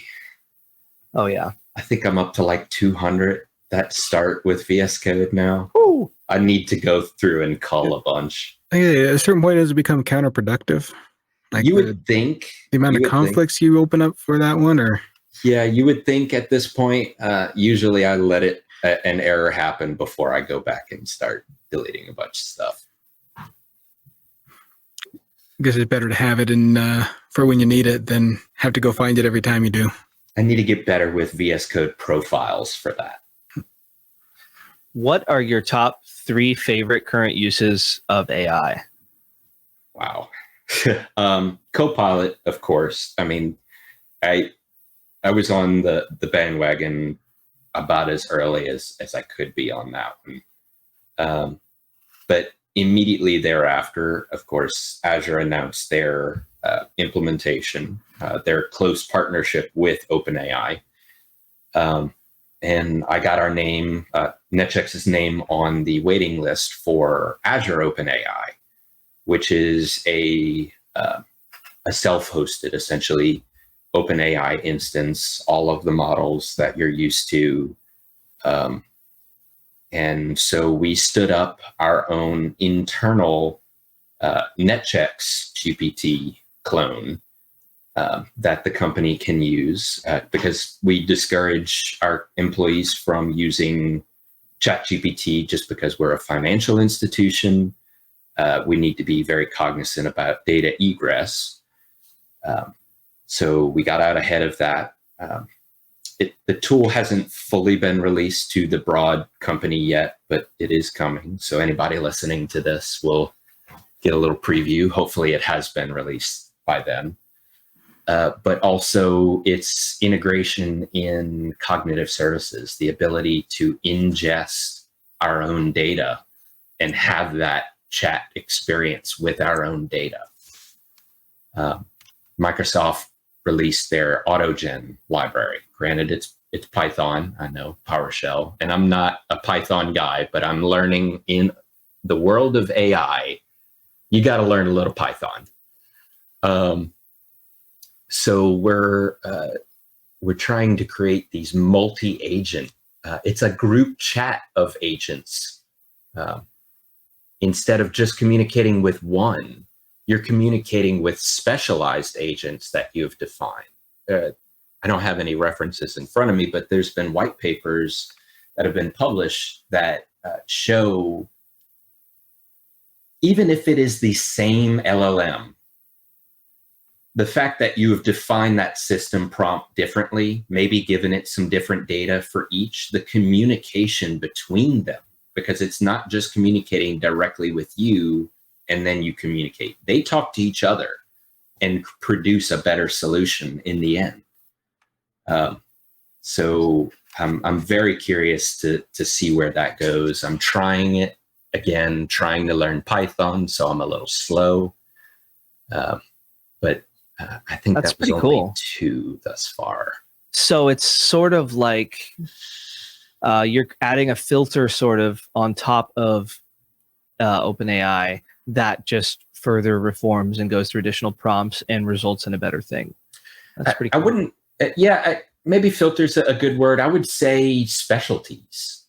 Oh, yeah. I think I'm up to like 200 that start with VS Code now. Ooh. I need to go through and cull a bunch. Yeah, at a certain point, it has become counterproductive Like you would think the amount of conflicts you open up for that one, or yeah, you would think at this point. Usually, I let an error happen before I go back and start deleting a bunch of stuff. I guess it's better to have it in for when you need it than have to go find it every time you do. I need to get better with VS Code profiles for that. What are your top 3 favorite current uses of AI? Wow. Copilot, of course. I mean, I was on the bandwagon about as early as I could be on that one. But immediately thereafter, of course, Azure announced their implementation, their close partnership with OpenAI. And I got our name, NetChecks's name on the waiting list for Azure OpenAI, which is a self-hosted, essentially, OpenAI instance, all of the models that you're used to. And so we stood up our own internal NetChecks GPT clone that the company can use because we discourage our employees from using ChatGPT just because we're a financial institution. We need to be very cognizant about data egress. So we got out ahead of that. The tool hasn't fully been released to the broad company yet, but it is coming. So anybody listening to this will get a little preview. Hopefully it has been released by then. But also its integration in cognitive services, the ability to ingest our own data and have that chat experience with our own data. Microsoft released their AutoGen library. Granted, it's Python, I know, PowerShell, and I'm not a Python guy, but I'm learning in the world of AI, you got to learn a little Python. So we're trying to create these multi-agent. It's a group chat of agents. Instead of just communicating with one, you're communicating with specialized agents that you've defined. I don't have any references in front of me, but there's been white papers that have been published that show, even if it is the same LLM, the fact that you have defined that system prompt differently, maybe given it some different data for each, the communication between them, because it's not just communicating directly with you and then you communicate. They talk to each other and produce a better solution in the end. So I'm very curious to see where that goes. I'm trying it again, trying to learn Python, so I'm a little slow. But I think that's that was pretty only cool. 2 thus far. So it's sort of like you're adding a filter sort of on top of OpenAI that just further reforms and goes through additional prompts and results in a better thing. That's pretty cool. I wouldn't, maybe filter's a good word. I would say specialties.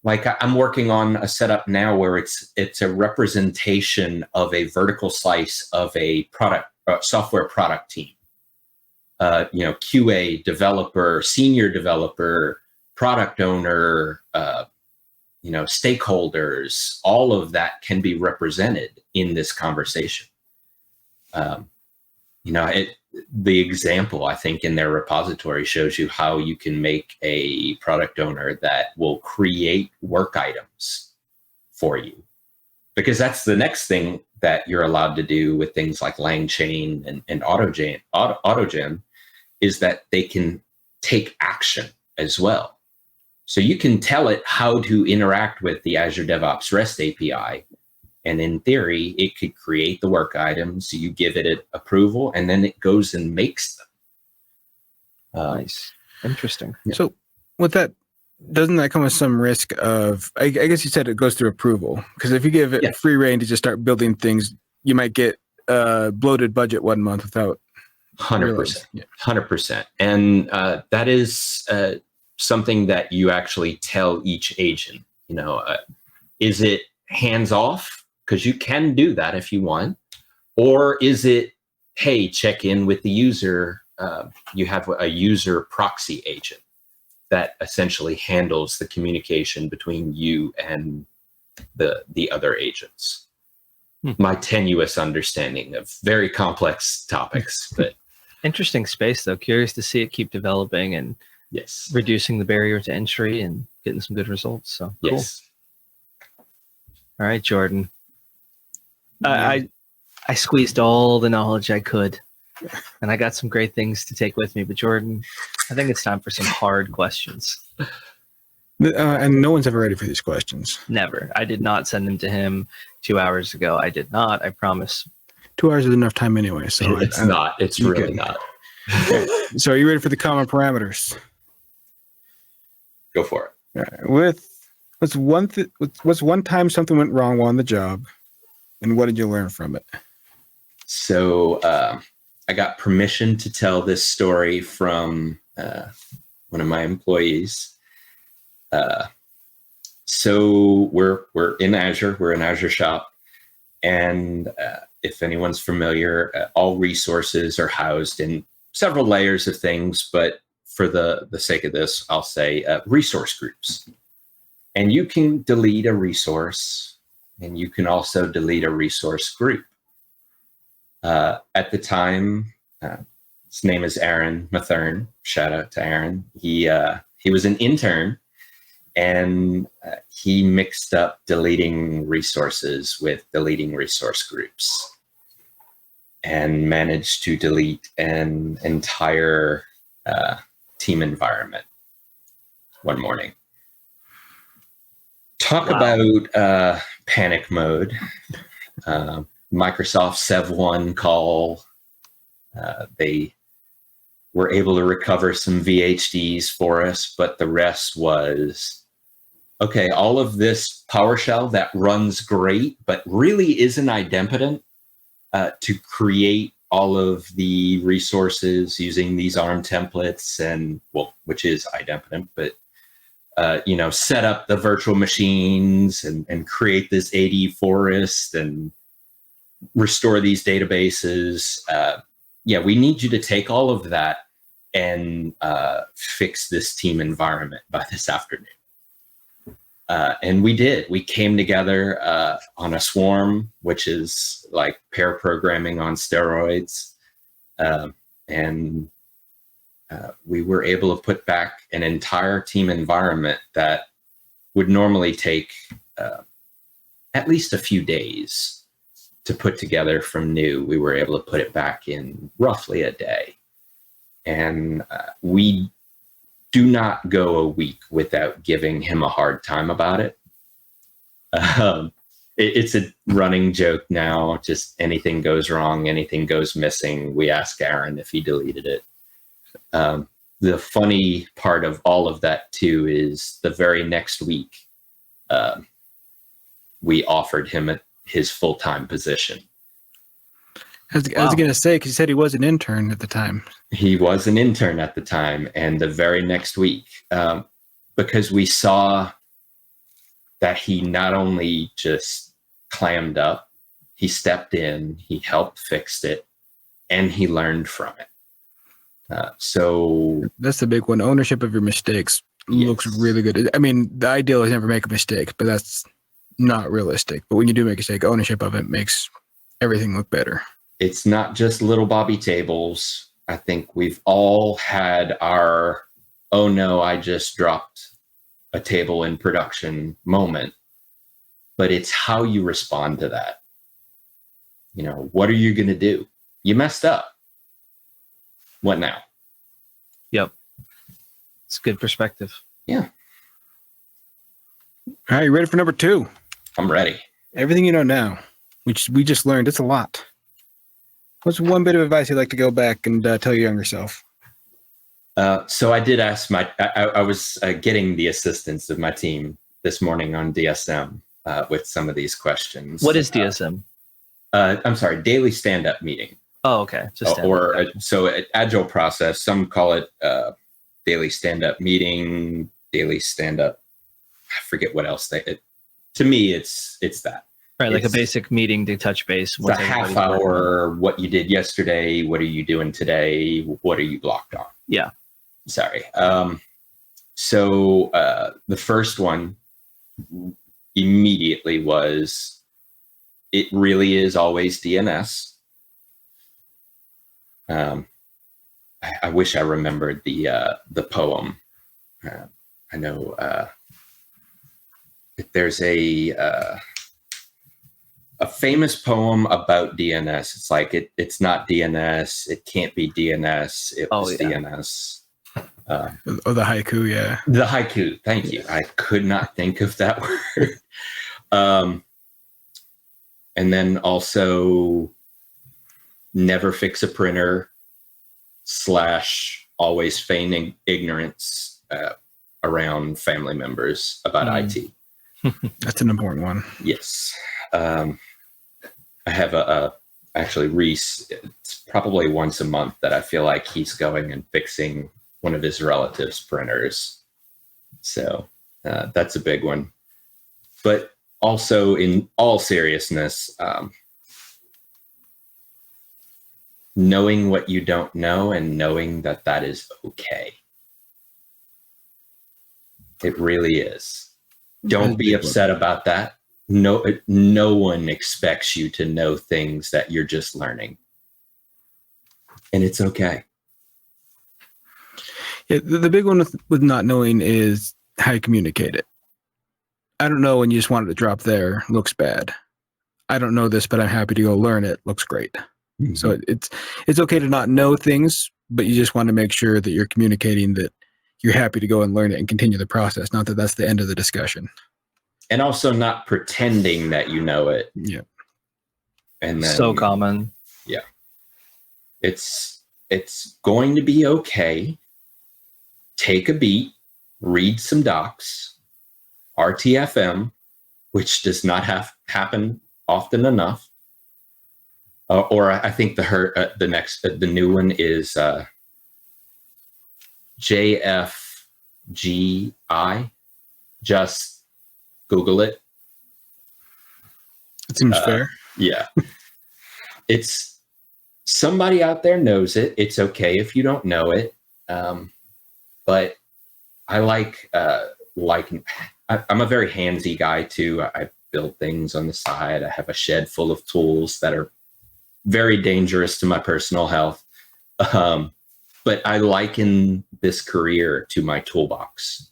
Like I'm working on a setup now where it's a representation of a vertical slice of a product, software product team. QA, developer, senior developer, product owner, stakeholders, all of that can be represented in this conversation. The example, I think, in their repository shows you how you can make a product owner that will create work items for you. Because that's the next thing that you're allowed to do with things like LangChain and AutoGen is that they can take action as well. So you can tell it how to interact with the Azure DevOps REST API. And in theory, it could create the work items. You give it approval, and then it goes and makes them. Nice. Interesting. Yeah. So with that, doesn't that come with some risk of, I guess you said it goes through approval, because if you give it free reign to just start building things, you might get a bloated budget 1 month without 100%. 100%. And that is something that you actually tell each agent, is it hands off? Because you can do that if you want. Or is it hey, check in with the user. You have a user proxy agent that essentially handles the communication between you and the other agents. My tenuous understanding of very complex topics, but Interesting space, though. Curious to see it keep developing and yes, reducing the barrier to entry and getting some good results. So cool. yes. All right, Jordan. I squeezed all the knowledge I could, and I got some great things to take with me. But Jordan, I think it's time for some hard questions. And no one's ever ready for these questions. Never. I did not send them to him 2 hours ago. I did not. I promise. 2 hours is enough time anyway. So It's not. It's really good. not. So are you ready for the common parameters? Go for it. All right. What's one time something went wrong while on the job, and what did you learn from it? So I got permission to tell this story from one of my employees. So we're in Azure. We're an Azure shop, and if anyone's familiar, all resources are housed in several layers of things. But for the sake of this, I'll say resource groups. And you can delete a resource, and you can also delete a resource group. At the time, his name is Aaron Mathern. Shout out to Aaron. He was an intern, and he mixed up deleting resources with deleting resource groups, and managed to delete an entire team environment one morning. Talk about panic mode. Microsoft Sev1 call. They were able to recover some VHDs for us, but the rest was, okay, all of this PowerShell that runs great, but really isn't idempotent to create all of the resources using these ARM templates and, well, which is idempotent, but set up the virtual machines and create this AD forest and restore these databases. We need you to take all of that and fix this team environment by this afternoon. And we did. We came together on a swarm, which is like pair programming on steroids. And we were able to put back an entire team environment that would normally take at least a few days to put together from new. We were able to put it back in roughly a day. And we do not go a week without giving him a hard time about it. It's a running joke now. Just anything goes wrong, anything goes missing, we ask Aaron if he deleted it. The funny part of all of that too is the very next week, we offered him his full-time position. I was going to say, because he said he was an intern at the time. He was an intern at the time, and the very next week, because we saw that he not only just clammed up, he stepped in, he helped fix it, and he learned from it. So that's the big one. Ownership of your mistakes looks really good. I mean, the ideal is never make a mistake, but that's not realistic. But when you do make a mistake, ownership of it makes everything look better. It's not just little Bobby tables. I think we've all had our, oh no, I just dropped a table in production moment. But it's how you respond to that. What are you going to do? You messed up. What now? Yep. It's good perspective. Yeah. All right, you ready for number 2? I'm ready. Everything you know now, which we just learned, it's a lot. What's one bit of advice you'd like to go back and tell your younger self? So I did ask I was getting the assistance of my team this morning on DSM with some of these questions. What is DSM? I'm sorry, daily stand-up meeting. Oh, okay. Just agile process. Some call it daily stand-up meeting, daily stand-up. I forget what else to me, it's that. Right, like a It's- basic meeting to touch base. It's a half hour, what you did yesterday, what are you doing today, what are you blocked on? Yeah. Sorry. So the first one immediately was, it really is always DNS. I wish I remembered the poem. I know there's a famous poem about DNS. It's like it's not DNS. It can't be DNS. It was DNS. Oh, the haiku, yeah. The haiku. Thank you. I could not think of that word. And then also never fix a printer / always feigning ignorance around family members about IT. That's an important one. Yes. I have actually Reese, it's probably once a month that I feel like he's going and fixing one of his relatives' printers. So that's a big one. But also, in all seriousness, knowing what you don't know and knowing that that is okay. It really is. Don't be upset about that. No one expects you to know things that you're just learning. And it's okay. Yeah, the big one with not knowing is how you communicate it. I don't know, and you just want it to drop there, looks bad. I don't know this, but I'm happy to go learn it, looks great. Mm-hmm. So it's okay to not know things, but you just want to make sure that you're communicating that you're happy to go and learn it and continue the process, not that that's the end of the discussion. And also not pretending that you know it. Yeah. And then, so common. Yeah. It's going to be okay. Take a beat, read some docs, RTFM, which does not happen often enough. Or I think the new one is JFGI. Just Google it. It seems fair. Yeah. It's somebody out there knows it. It's okay if you don't know it. But I I'm a very handsy guy too. I build things on the side. I have a shed full of tools that are very dangerous to my personal health. But I liken this career to my toolbox.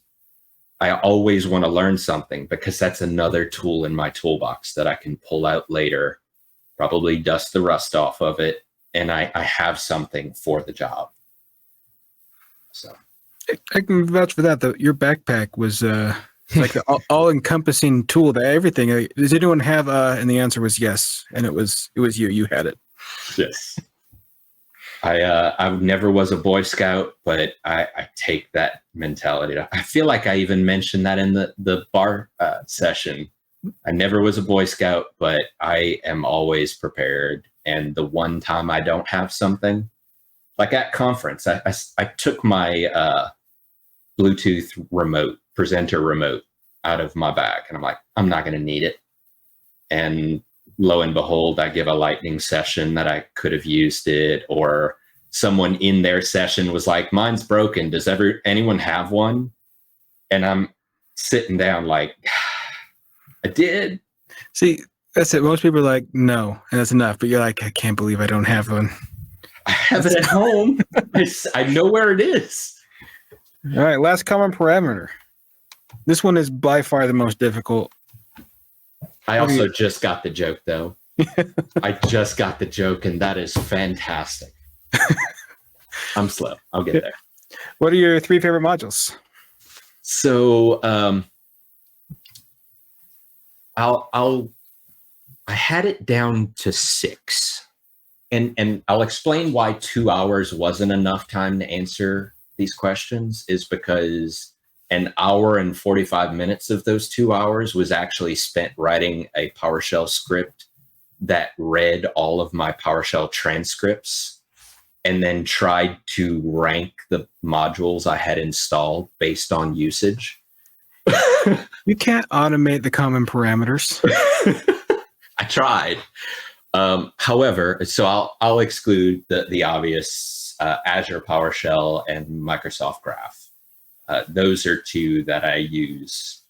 I always want to learn something because that's another tool in my toolbox that I can pull out later, probably dust the rust off of it, and I have something for the job. So I can vouch for that, though. Your backpack was like the all-encompassing tool that everything. Does anyone have? And the answer was yes, and it was you. You had it. Yes. I never was a Boy Scout, but I take that mentality. I feel like I even mentioned that in the bar session. I never was a Boy Scout, but I am always prepared. And the one time I don't have something, like at conference, I took my Bluetooth presenter remote out of my bag. And I'm like, I'm not going to need it. And lo and behold, I give a lightning session that I could have used it, or someone in their session was like, mine's broken. Does anyone have one? And I'm sitting down like, I did. See, that's it. Most people are like, no, and that's enough. But you're like, I can't believe I don't have one. I have it at home. I know where it is. All right, last common parameter. This one is by far the most difficult. I also just got the joke, though. I just got the joke, and that is fantastic. I'm slow. I'll get there. What are your 3 favorite modules? So I had it down to 6, and I'll explain why 2 hours wasn't enough time to answer these questions. Is because an hour and 45 minutes of those 2 hours was actually spent writing a PowerShell script that read all of my PowerShell transcripts and then tried to rank the modules I had installed based on usage. You can't automate the common parameters. I tried. However, so I'll exclude the obvious Azure PowerShell and Microsoft Graph. Those are two that I use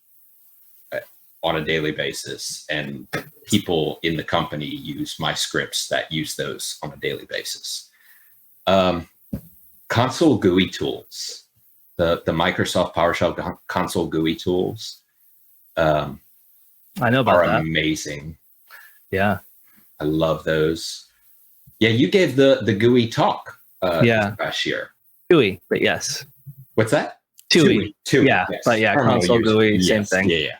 on a daily basis, and people in the company use my scripts that use those on a daily basis. Console GUI tools, the Microsoft PowerShell console GUI tools. I know about that. Amazing. Yeah. I love those. Yeah, you gave the GUI talk last year. TUI, but yes. What's that? TUI. Yeah, yes. But yeah, console GUI, same thing. Yeah.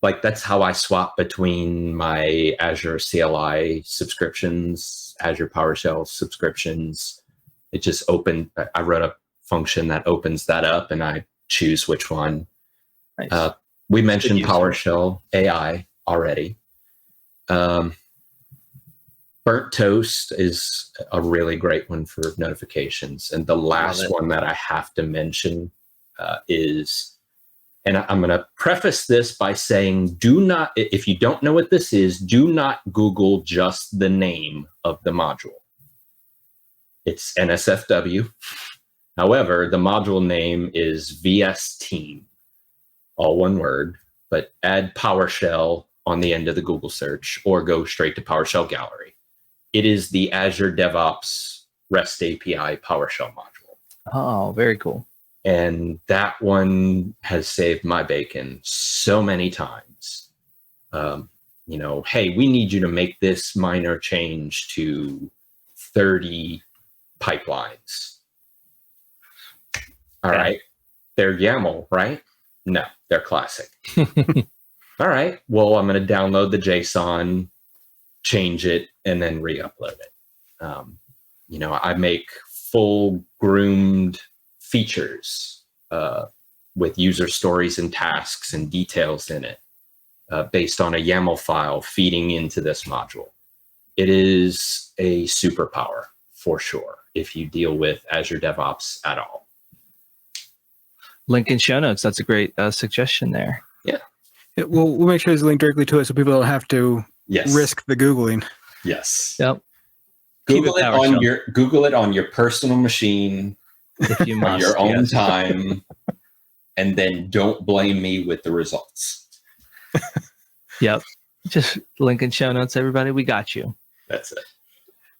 Like that's how I swap between my Azure CLI subscriptions, Azure PowerShell subscriptions. It just opened. I wrote a function that opens that up, and I choose which one. Nice. We mentioned PowerShell AI already. Burnt Toast is a really great one for notifications. And the last one that I have to mention is, and I'm going to preface this by saying, do not, if you don't know what this is, do not Google just the name of the module. It's NSFW. However, the module name is VS Team, all one word, but add PowerShell on the end of the Google search or go straight to PowerShell Gallery. It is the Azure DevOps REST API PowerShell module. Oh, very cool. And that one has saved my bacon so many times. Hey, we need you to make this minor change to 30 pipelines. All right. They're YAML, right? No, they're classic. All right, well, I'm going to download the JSON, change it, and then re-upload it. I make full groomed features with user stories and tasks and details in it based on a YAML file feeding into this module. It is a superpower for sure if you deal with Azure DevOps at all. Link in show notes. That's a great suggestion there. Yeah. We'll make sure there's a link directly to it so people don't have to risk the Googling. Yes. Yep. Google it on your personal machine if you must, on your own time, and then don't blame me with the results. Yep. Just link in show notes, everybody. We got you. That's it.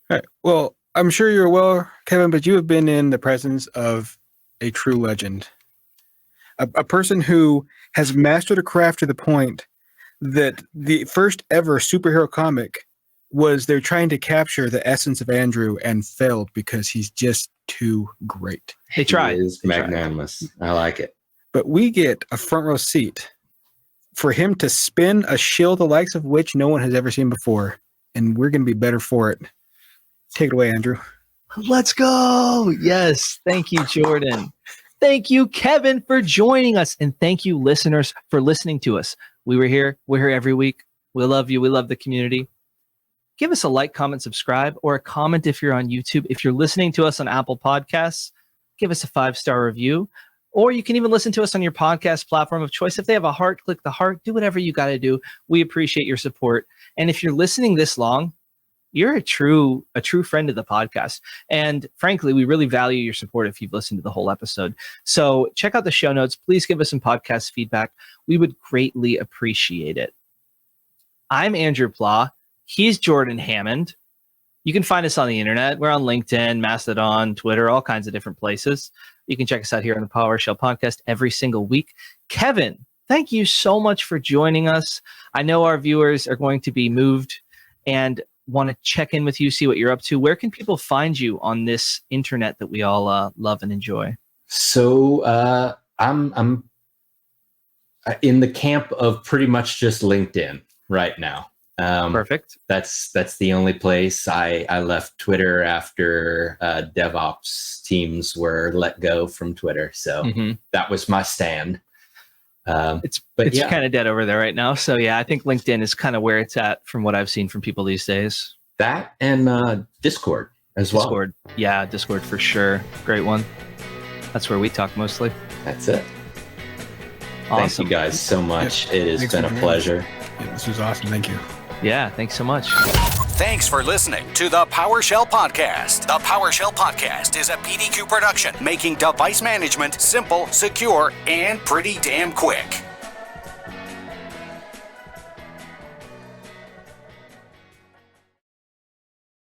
All right. Well, I'm sure you're aware, Kevin, but you have been in the presence of a true legend. A person who has mastered a craft to the point that the first ever superhero comic was they're trying to capture the essence of Andrew and failed because he's just too great. They tried. He is magnanimous. I like it. But we get a front row seat for him to spin a shill the likes of which no one has ever seen before, and we're going to be better for it. Take it away, Andrew. Let's go. Yes. Thank you, Jordan. Thank you, Kevin, for joining us. And thank you, listeners, for listening to us. We're here every week. We love you. We love the community. Give us a like, comment, subscribe, or a comment if you're on YouTube. If you're listening to us on Apple Podcasts, give us a 5-star review. Or you can even listen to us on your podcast platform of choice. If they have a heart, click the heart. Do whatever you got to do. We appreciate your support. And if you're listening this long, you're a true friend of the podcast. And frankly, we really value your support if you've listened to the whole episode. So check out the show notes. Please give us some podcast feedback. We would greatly appreciate it. I'm Andrew Pla. He's Jordan Hammond. You can find us on the internet. We're on LinkedIn, Mastodon, Twitter, all kinds of different places. You can check us out here on the PowerShell Podcast every single week. Kevin, thank you so much for joining us. I know our viewers are going to be moved and want to check in with you, see what you're up to. Where can people find you on this internet that we all love and enjoy? So I'm in the camp of pretty much just LinkedIn right now. Perfect. That's the only place. I left Twitter after DevOps teams were let go from Twitter. So that was my stand. It's kind of dead over there right now. So yeah, I think LinkedIn is kind of where it's at from what I've seen from people these days. That and Discord as well. Discord. Yeah, Discord for sure. Great one. That's where we talk mostly. That's it. Awesome. Thank you guys so much. It has been a pleasure. Yeah, this was awesome. Thank you. Yeah, thanks so much. Thanks for listening to the PowerShell Podcast. The PowerShell Podcast is a PDQ production, making device management simple, secure, and pretty damn quick.